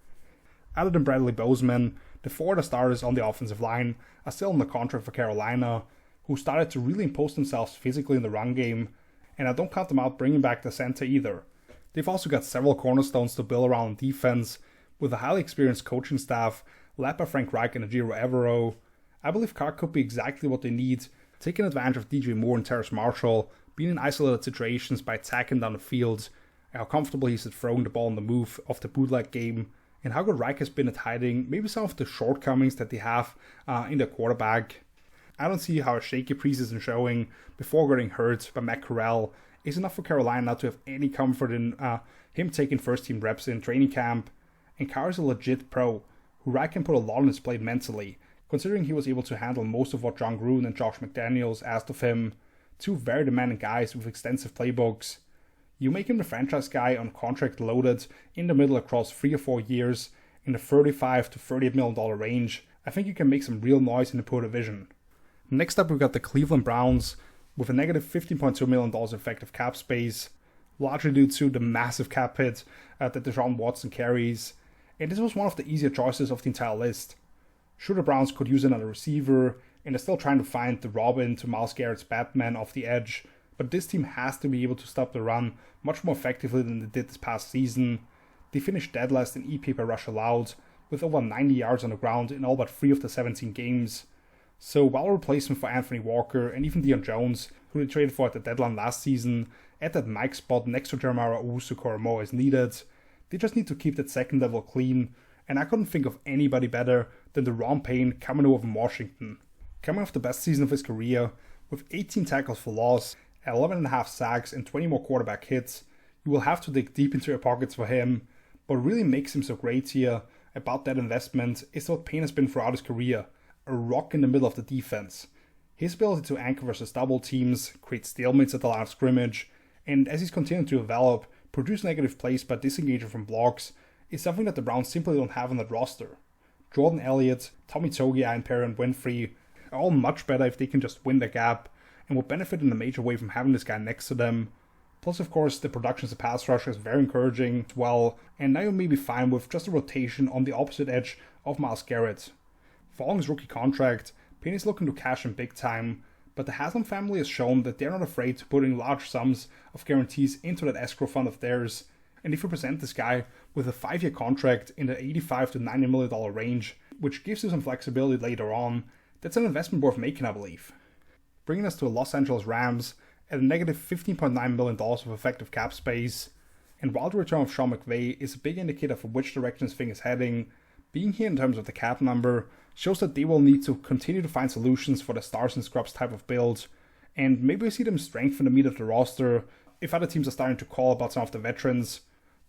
Other than Bradley Bozeman, the four other starters on the offensive line are still on the contract for Carolina, who started to really impose themselves physically in the run game, and I don't count them out bringing back the center either. They've also got several cornerstones to build around on defense, with a highly experienced coaching staff led by Frank Reich and Ejiro Evero. I believe Carr could be exactly what they need, taking advantage of DJ Moore and Terrace Marshall being in isolated situations by attacking down the field, and how comfortable he's at throwing the ball on the move of the bootleg game, and how good Reich has been at hiding maybe some of the shortcomings that they have in their quarterback. I don't see how a shaky preseason showing before getting hurt by Matt Corral is enough for Carolina to have any comfort in him taking first team reps in training camp, and Carr is a legit pro who Reich can put a lot on his plate mentally, considering he was able to handle most of what John Gruden and Josh McDaniels asked of him, two very demanding guys with extensive playbooks. You make him the franchise guy on contract loaded in the middle across 3 or 4 years in the $35 to $38 million range, I think you can make some real noise in the poor division. Next up, we've got the Cleveland Browns with a negative $15.2 million effective cap space, largely due to the massive cap hit that Deshaun Watson carries, and this was one of the easier choices of the entire list. Sure, the Browns could use another receiver, and they're still trying to find the Robin to Myles Garrett's Batman off the edge, but this team has to be able to stop the run much more effectively than they did this past season. They finished dead last in EP per rush allowed, with over 90 yards on the ground in all but 3 of the 17 games. So while a replacement for Anthony Walker and even Deion Jones, who they traded for at the deadline last season, at that Mike spot next to Jeremiah Owusu-Koramoah is needed, they just need to keep that second level clean, and I couldn't think of anybody better than the Ron Payne coming over from Washington. Coming off the best season of his career, with 18 tackles for loss, 11.5 sacks and 20 more quarterback hits, you will have to dig deep into your pockets for him, but what really makes him so great here about that investment is what Payne has been throughout his career, a rock in the middle of the defense. His ability to anchor versus double teams, create stalemates at the line of scrimmage, and as he's continued to develop, produce negative plays by disengaging from blocks, is something that the Browns simply don't have on that roster. Jordan Elliott, Tommy Togiai and Perrion Winfrey are all much better if they can just win the gap, and will benefit in a major way from having this guy next to them. Plus, of course, the production as a pass rusher is very encouraging as well, and now you may be fine with just a rotation on the opposite edge of Myles Garrett. Following his rookie contract, Payne is looking to cash in big time, but the Haslam family has shown that they're not afraid to put in large sums of guarantees into that escrow fund of theirs, and if you present this guy with a 5-year contract in the $85 to $90 million range, which gives you some flexibility later on, that's an investment worth making, I believe. Bringing us to the Los Angeles Rams at a negative $15.9 million of effective cap space, and while the return of Sean McVay is a big indicator for which direction this thing is heading, being here in terms of the cap number shows that they will need to continue to find solutions for the stars and scrubs type of build, and maybe we see them strengthen the meat of the roster if other teams are starting to call about some of the veterans.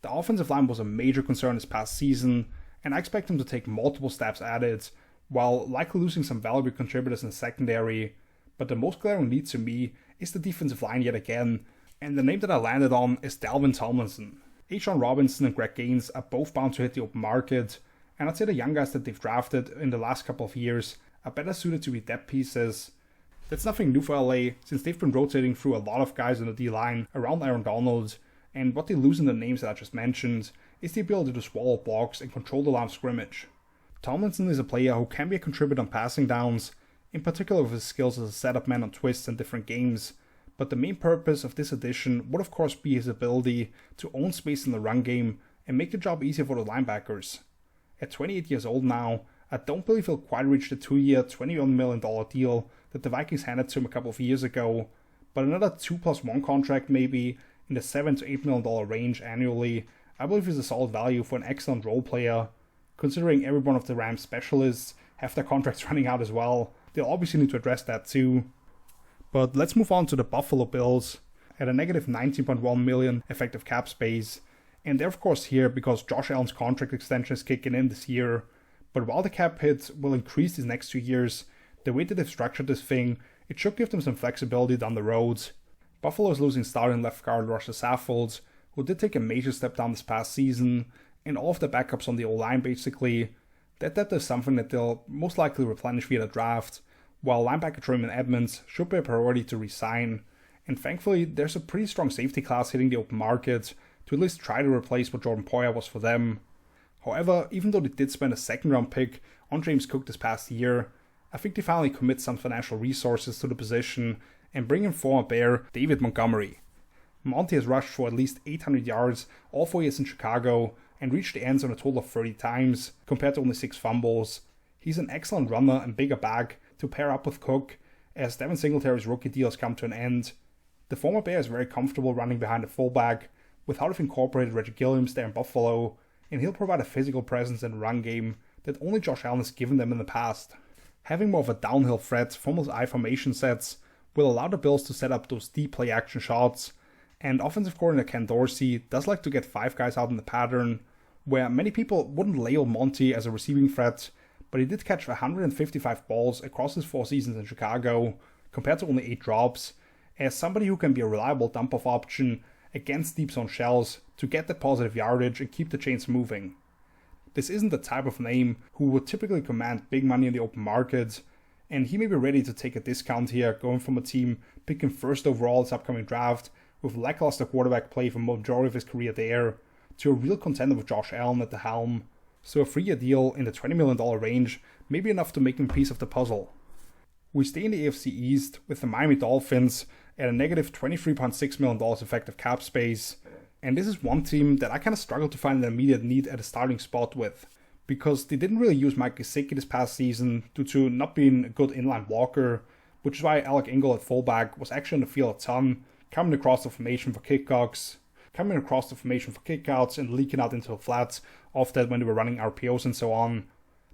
The offensive line was a major concern this past season, and I expect them to take multiple steps at it, while likely losing some valuable contributors in the secondary. But the most glaring need to me is the defensive line yet again, and the name that I landed on is Dalvin Tomlinson. A'Shawn Robinson and Greg Gaines are both bound to hit the open market, and I'd say the young guys that they've drafted in the last couple of years are better suited to be depth pieces. That's nothing new for LA, since they've been rotating through a lot of guys on the D-line around Aaron Donald, and what they lose in the names that I just mentioned is the ability to swallow blocks and control the line of scrimmage. Tomlinson is a player who can be a contributor on passing downs, in particular with his skills as a setup man on twists and different games, but the main purpose of this addition would of course be his ability to own space in the run game and make the job easier for the linebackers. At 28 years old now, I don't believe he'll quite reach the 2-year, $21 million deal that the Vikings handed to him a couple of years ago, but another 2+1 contract maybe in the $7 to $8 million range annually, I believe is a solid value for an excellent role player. Considering every one of the Rams specialists have their contracts running out as well, they'll obviously need to address that too. But let's move on to the Buffalo Bills at a negative $19.1 million effective cap space, and they're of course here because Josh Allen's contract extension is kicking in this year. But while the cap hit will increase these next 2 years, the way that they've structured this thing, it should give them some flexibility down the road. Buffalo is losing starting left guard Roger Saffold, who did take a major step down this past season, and all of the backups on the O-line basically. That depth is something that they'll most likely replenish via the draft, while linebacker Tremaine Edmonds should be a priority to re-sign. And thankfully, there's a pretty strong safety class hitting the open market to at least try to replace what Jordan Poyer was for them. However, even though they did spend a second round pick on James Cook this past year, I think they finally commit some financial resources to the position and bring in former Bear David Montgomery. Monty has rushed for at least 800 yards all 4 years in Chicago and reached the end zone a total of 30 times, compared to only 6 fumbles. He's an excellent runner and bigger back to pair up with Cook, as Devin Singletary's rookie deal has come to an end. The former Bear is very comfortable running behind the fullback, with how they've incorporated Reggie Gilliams there in Buffalo, and he'll provide a physical presence in the run game that only Josh Allen has given them in the past. Having more of a downhill threat from those I formation sets will allow the Bills to set up those deep play action shots, and offensive coordinator Ken Dorsey does like to get 5 guys out in the pattern, where many people wouldn't label Monty as a receiving threat, but he did catch 155 balls across his 4 seasons in Chicago, compared to only 8 drops, as somebody who can be a reliable dump-off option against deep zone shells to get that positive yardage and keep the chains moving. This isn't the type of name who would typically command big money in the open market, and he may be ready to take a discount here, going from a team picking first overall this upcoming draft with lackluster quarterback play for the majority of his career there, to a real contender with Josh Allen at the helm. So a 3-year deal in the $20 million range may be enough to make him a piece of the puzzle. We stay in the AFC East with the Miami Dolphins at a negative $23.6 million effective cap space, and this is one team that I kind of struggle to find an immediate need at a starting spot with, because they didn't really use Mike Gesicki this past season due to not being a good inline blocker, which is why Alec Ingle at fullback was actually in the field a ton, coming across the formation for kickouts, and leaking out into the flats off that when they were running RPOs and so on.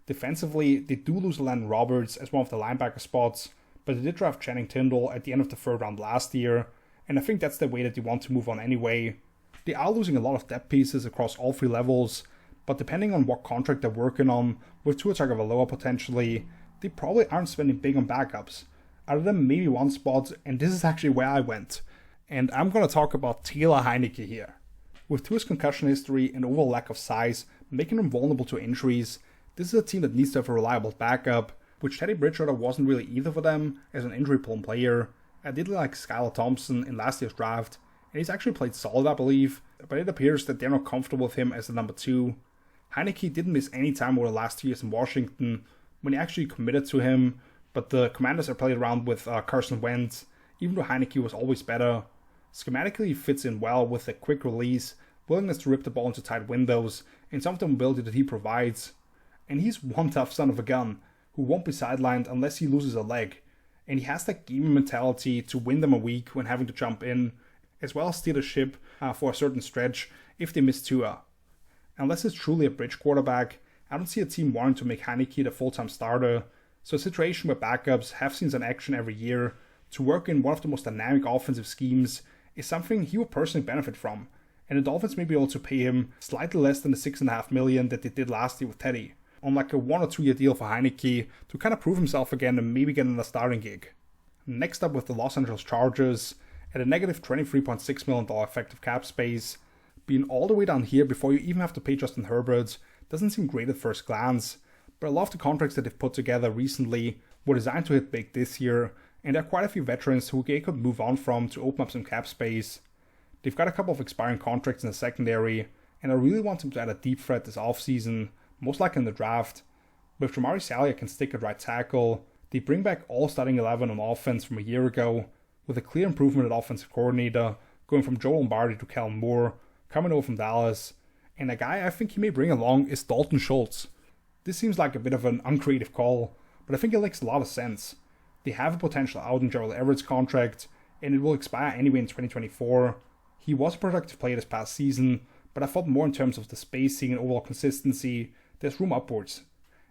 Defensively, they do lose Landon Roberts as one of the linebacker spots, but they did draft Channing Tindall at the end of the 3rd round last year, and I think that's the way that they want to move on anyway. They are losing a lot of depth pieces across all 3 levels, but depending on what contract they're working on, with Tua Tagovailoa potentially, they probably aren't spending big on backups, other than maybe one spot, and this is actually where I went. And I'm going to talk about Taylor Heinicke here. With Tua's concussion history and overall lack of size making him vulnerable to injuries, this is a team that needs to have a reliable backup, which Teddy Bridgewater wasn't really either for them as an injury-prone player. I did like Skylar Thompson in last year's draft, and he's actually played solid, I believe, but it appears that they're not comfortable with him as the number 2. Heinicke didn't miss any time over the last 2 years in Washington when he actually committed to him, but the Commanders have played around with Carson Wentz, even though Heinicke was always better. Schematically, he fits in well with a quick release, willingness to rip the ball into tight windows, and some of the mobility that he provides. And he's one tough son of a gun who won't be sidelined unless he loses a leg, and he has that gaming mentality to win them a week when having to jump in, as well as steer the ship for a certain stretch if they miss Tua. Unless it's truly a bridge quarterback, I don't see a team wanting to make Heinicke the full-time starter, so a situation where backups have scenes in action every year to work in one of the most dynamic offensive schemes is something he would personally benefit from, and the Dolphins may be able to pay him slightly less than the $6.5 million that they did last year with Teddy, on like a 1 or 2 year deal for Heinicke to kind of prove himself again and maybe get in a starting gig. Next up with the Los Angeles Chargers at a negative $23.6 million effective cap space. Being all the way down here before you even have to pay Justin Herbert doesn't seem great at first glance, but a lot of the contracts that they've put together recently were designed to hit big this year, and there are quite a few veterans who they could move on from to open up some cap space. They've got a couple of expiring contracts in the secondary, and I really want them to add a deep threat this offseason, most likely in the draft. But if Jamari Salyer can stick at right tackle, they bring back all starting 11 on offense from a year ago, with a clear improvement at offensive coordinator, going from Joe Lombardi to Kellen Moore, coming over from Dallas, and a guy I think he may bring along is Dalton Schultz. This seems like a bit of an uncreative call, but I think it makes a lot of sense. They have a potential out in Gerald Everett's contract, and it will expire anyway in 2024. He was a productive player this past season, but I thought more in terms of the spacing and overall consistency, there's room upwards.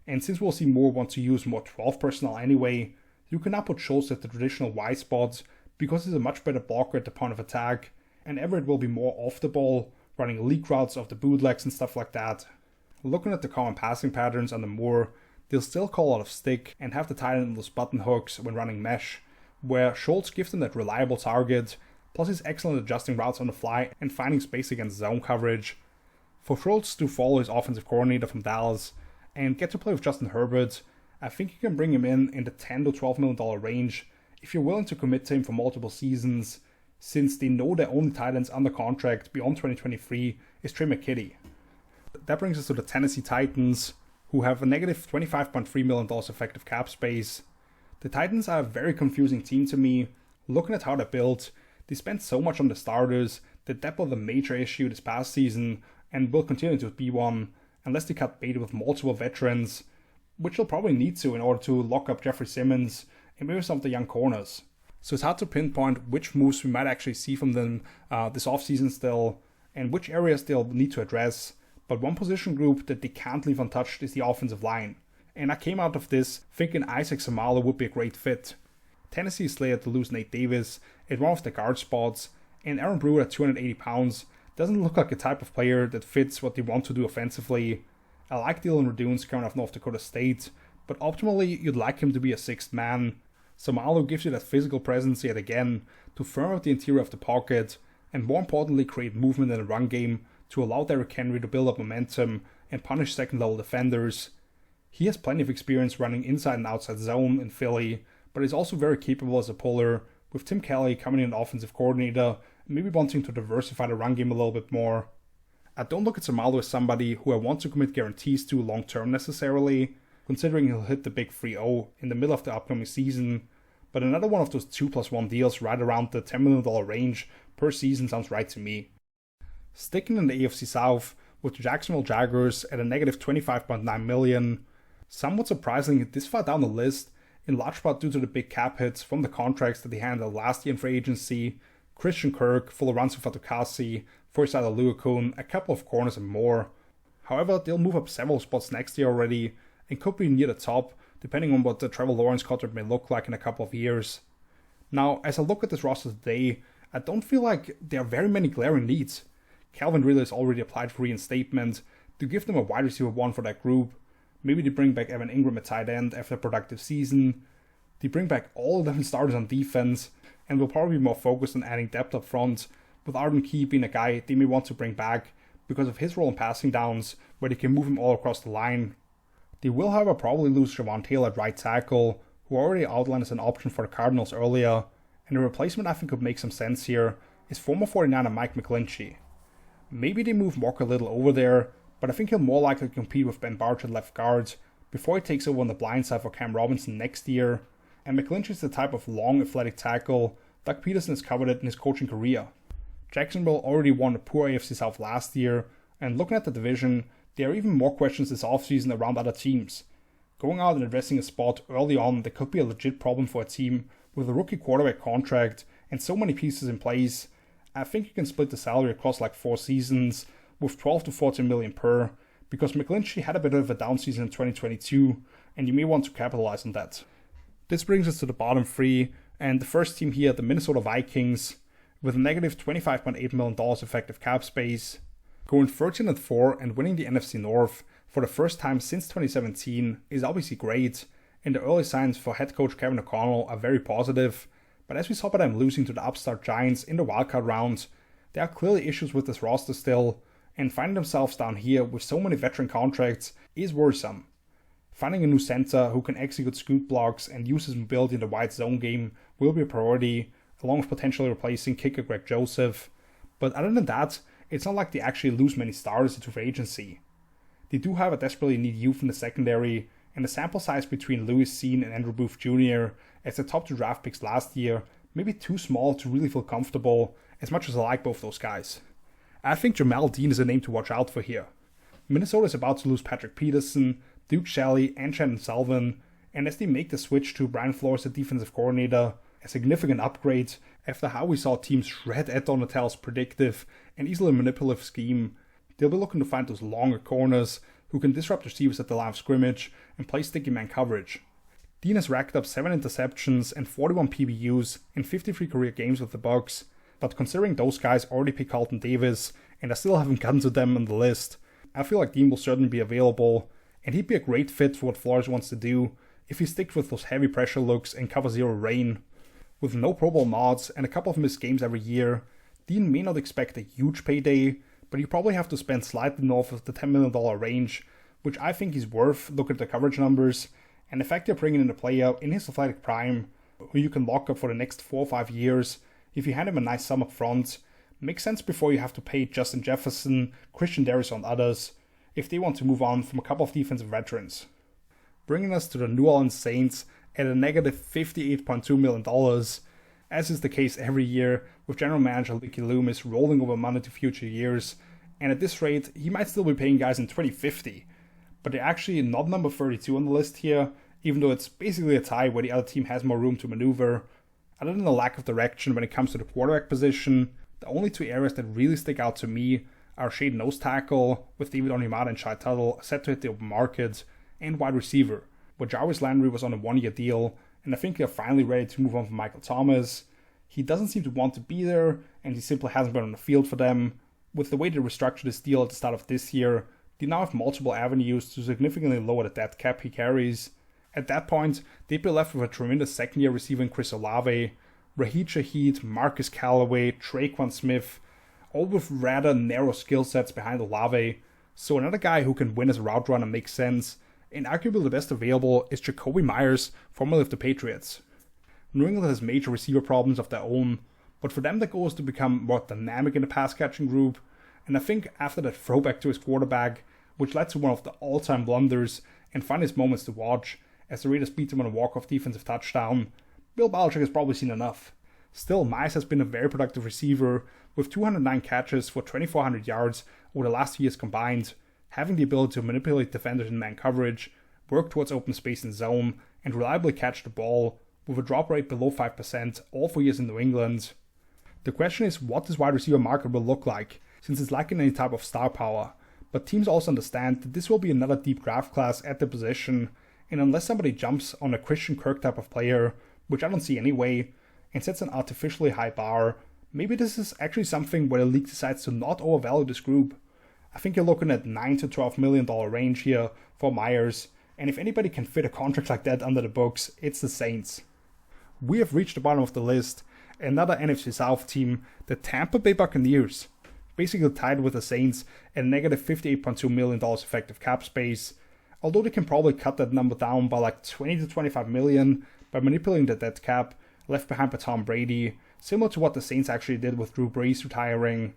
And since we'll see Moore want to use more 12 personnel anyway, you can now put Schultz at the traditional wide spot because he's a much better blocker at the point of attack, and Everett will be more off the ball, running leak routes off the bootlegs and stuff like that. Looking at the common passing patterns under Moore, they'll still call out of stick and have the tight end on those button hooks when running mesh, where Schultz gives them that reliable target, plus he's excellent at adjusting routes on the fly and finding space against zone coverage. For Schultz to follow his offensive coordinator from Dallas and get to play with Justin Herbert, I think you can bring him in the $10 to $12 million range if you're willing to commit to him for multiple seasons, since they know their only tight ends under contract beyond 2023 is Trey McKitty. That brings us to the Tennessee Titans, who have a negative $25.3 million effective cap space. The Titans are a very confusing team to me. Looking at how they're built, they spent so much on the starters. The depth was a major issue this past season and will continue to be one unless they cut bait with multiple veterans, which they'll probably need to in order to lock up Jeffrey Simmons and maybe some of the young corners. So it's hard to pinpoint which moves we might actually see from them this offseason still and which areas they'll need to address. But one position group that they can't leave untouched is the offensive line. And I came out of this thinking Isaac Seumalo would be a great fit. Tennessee is slated to lose Nate Davis at one of the guard spots, and Aaron Brewer at 280 pounds doesn't look like a type of player that fits what they want to do offensively. I like Dylan Radunes coming off North Dakota State, but optimally you'd like him to be a sixth man. Seumalo gives you that physical presence yet again to firm up the interior of the pocket, and more importantly create movement in the run game to allow Derrick Henry to build up momentum and punish second-level defenders. He has plenty of experience running inside and outside zone in Philly, but is also very capable as a puller, with Tim Kelly coming in offensive coordinator and maybe wanting to diversify the run game a little bit more. I don't look at Seumalo as somebody who I want to commit guarantees to long-term necessarily, considering he'll hit the big 3-0 in the middle of the upcoming season, but another one of those 2+1 deals right around the $10 million range per season sounds right to me. Sticking in the AFC South with the Jacksonville Jaguars at a negative $25.9 million, somewhat surprisingly this far down the list, in large part due to the big cap hits from the contracts that they handled last year in free agency, Christian Kirk, Fularansu Fatukasi, Forsada Luakun, a couple of corners and more. However, they'll move up several spots next year already and could be near the top, depending on what the Trevor Lawrence contract may look like in a couple of years. Now, as I look at this roster today, I don't feel like there are very many glaring needs. Calvin Ridley has already applied for reinstatement to give them a wide receiver one for that group. Maybe they bring back Evan Ingram at tight end after a productive season. They bring back all 11 starters on defense and will probably be more focused on adding depth up front, with Arden Key being a guy they may want to bring back because of his role in passing downs where they can move him all across the line. They will, however, probably lose Javon Taylor at right tackle, who already outlined as an option for the Cardinals earlier, and the replacement I think could make some sense here is former 49er Mike McGlinchey. Maybe they move Walker Little over there, but I think he'll more likely compete with Ben Bartch at left guard before he takes over on the blind side for Cam Robinson next year, and McGlinchey is the type of long athletic tackle Doug Peterson has coveted in his coaching career. Jacksonville already won a poor AFC South last year, and looking at the division, there are even more questions this offseason around other teams. Going out and addressing a spot early on that could be a legit problem for a team with a rookie quarterback contract and so many pieces in place, I think you can split the salary across like 4 seasons with 12 to 14 million per, because McGlinchey had a bit of a down season in 2022, and you may want to capitalize on that. This brings us to the bottom 3, and the first team here, the Minnesota Vikings, with a negative $25.8 million effective cap space. Going 13-4 and winning the NFC North for the first time since 2017 is obviously great, and the early signs for head coach Kevin O'Connell are very positive, but as we saw by them losing to the upstart Giants in the wildcard round, there are clearly issues with this roster still, and finding themselves down here with so many veteran contracts is worrisome. Finding a new center who can execute scoot blocks and use his mobility in the wide zone game will be a priority, along with potentially replacing kicker Greg Joseph. But other than that, it's not like they actually lose many starters into free agency. They do have a desperately need youth in the secondary, and the sample size between Louis Sean and Andrew Booth Jr. as the top 2 draft picks last year may be too small to really feel comfortable, as much as I like both those guys. I think Jamel Dean is a name to watch out for here. Minnesota is about to lose Patrick Peterson, Duke Shelley, and Shannon Sullivan, and as they make the switch to Brian Flores as defensive coordinator, a significant upgrade after how we saw teams shred Ed Donatell's predictive and easily manipulative scheme, they'll be looking to find those longer corners who can disrupt receivers at the line of scrimmage and play sticky man coverage. Dean has racked up 7 interceptions and 41 PBUs in 53 career games with the Bucs, but considering those guys already picked Carlton Davis and I still haven't gotten to them on the list, I feel like Dean will certainly be available, and he'd be a great fit for what Flores wants to do if he sticks with those heavy pressure looks and cover zero rain. With no Pro Bowl nods and a couple of missed games every year, Dean may not expect a huge payday, but you probably have to spend slightly north of the $10 million range, which I think he's worth looking at the coverage numbers, and the fact you're bringing in a player in his athletic prime who you can lock up for the next 4 or 5 years if you hand him a nice sum up front makes sense before you have to pay Justin Jefferson, Christian Darrisaw and others if they want to move on from a couple of defensive veterans. Bringing us to the New Orleans Saints at a negative $58.2 million, as is the case every year with general manager Mickey Loomis rolling over money to future years, and at this rate he might still be paying guys in 2050, but they're actually not number 32 on the list here, even though it's basically a tie where the other team has more room to maneuver. Other than the lack of direction when it comes to the quarterback position, the only two areas that really stick out to me are shade nose tackle, with David Onyemata and Shai Tuttle set to hit the open market, and wide receiver, where Jarvis Landry was on a 1-year deal, and I think they're finally ready to move on from Michael Thomas. He doesn't seem to want to be there, and he simply hasn't been on the field for them. With the way they restructured this deal at the start of this year, they now have multiple avenues to significantly lower the dead cap he carries. At that point, they'd be left with a tremendous second-year receiver in Chris Olave, Raheed Shaheed, Marcus Callaway, Traquan Smith, all with rather narrow skill sets behind Olave, so another guy who can win as a route runner makes sense, and arguably the best available is Jacoby Myers, formerly of the Patriots. New England has major receiver problems of their own, but for them the goal is to become more dynamic in the pass-catching group, and I think after that throwback to his quarterback, which led to one of the all-time blunders and funniest moments to watch, as the Raiders beat them on a walk-off defensive touchdown, Bill Belichick has probably seen enough. Still, Myers has been a very productive receiver, with 209 catches for 2,400 yards over the last 2 years combined, having the ability to manipulate defenders in man coverage, work towards open space in zone, and reliably catch the ball, with a drop rate below 5% all 4 years in New England. The question is what this wide receiver market will look like, since it's lacking any type of star power, but teams also understand that this will be another deep draft class at the position, and unless somebody jumps on a Christian Kirk type of player, which I don't see anyway, and sets an artificially high bar, maybe this is actually something where the league decides to not overvalue this group. I think you're looking at $9 to $12 million range here for Myers, and if anybody can fit a contract like that under the books, it's the Saints. We have reached the bottom of the list, another NFC South team, the Tampa Bay Buccaneers, basically tied with the Saints at negative $58.2 million effective cap space, although they can probably cut that number down by like $20 to $25 million by manipulating the dead cap left behind by Tom Brady, similar to what the Saints actually did with Drew Brees retiring.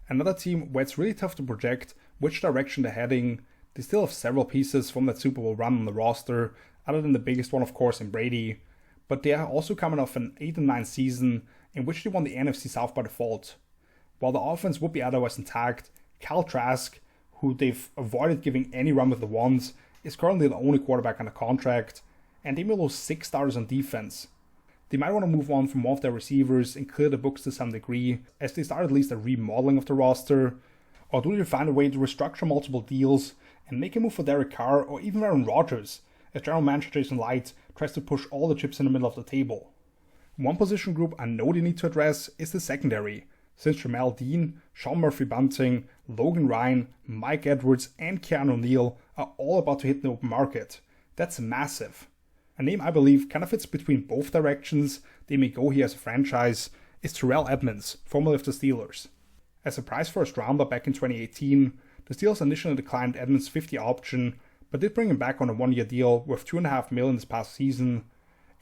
Another team where it's really tough to project which direction they're heading. They still have several pieces from that Super Bowl run on the roster, other than the biggest one of course in Brady, but they are also coming off an 8-9 season in which they won the NFC South by default. While the offense would be otherwise intact, Kyle Trask, who they've avoided giving any run with the ones, is currently the only quarterback under contract, and they may lose 6 starters on defense. They might want to move on from one of their receivers and clear the books to some degree, as they start at least a remodeling of the roster, or do they find a way to restructure multiple deals and make a move for Derek Carr or even Aaron Rodgers, as general manager Jason Light tries to push all the chips in the middle of the table. One position group I know they need to address is the secondary, since Jamel Dean, Sean Murphy-Bunting, Logan Ryan, Mike Edwards, and Keanu Neal are all about to hit the open market. That's massive. A name I believe kind of fits between both directions they may go here as a franchise is Terrell Edmunds, formerly of the Steelers. As a prize first rounder back in 2018, the Steelers initially declined Edmunds' 50 option, but did bring him back on a 1-year deal worth $2.5 million this past season.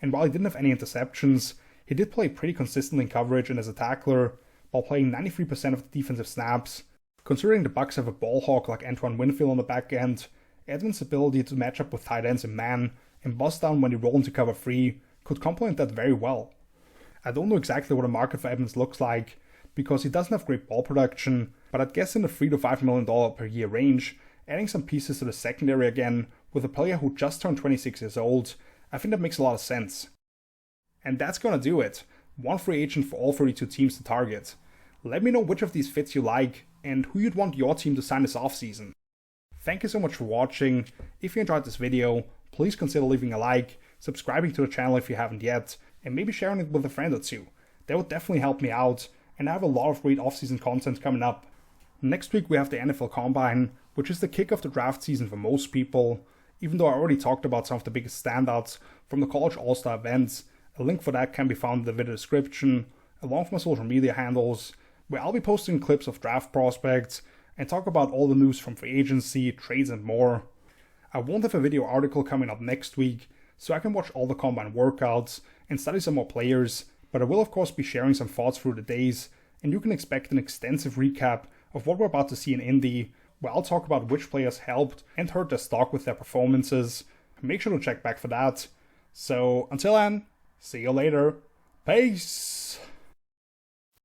And while he didn't have any interceptions, he did play pretty consistently in coverage and as a tackler, while playing 93% of the defensive snaps. Considering the Bucs have a ball hawk like Antoine Winfield on the back end, Edmunds' ability to match up with tight ends in man and bust down when they roll into cover 3 could complement that very well. I don't know exactly what the market for Edmunds looks like, because he doesn't have great ball production, but I'd guess in the $3 to $5 million per year range, adding some pieces to the secondary again with a player who just turned 26 years old, I think that makes a lot of sense. And that's gonna do it. One free agent for all 32 teams to target. Let me know which of these fits you like and who you'd want your team to sign this offseason. Thank you so much for watching. If you enjoyed this video, please consider leaving a like, subscribing to the channel if you haven't yet, and maybe sharing it with a friend or two. That would definitely help me out, and I have a lot of great offseason content coming up. Next week we have the NFL Combine, which is the kick of the draft season for most people, even though I already talked about some of the biggest standouts from the college all-star events, A link for that can be found in the video description, along with my social media handles, where I'll be posting clips of draft prospects and talk about all the news from free agency, trades and more. I won't have a video article coming up next week, so I can watch all the combine workouts and study some more players, but I will of course be sharing some thoughts through the days, and you can expect an extensive recap of what we're about to see in Indy, where I'll talk about which players helped and hurt their stock with their performances. Make sure to check back for that. So until then, see you later. Peace!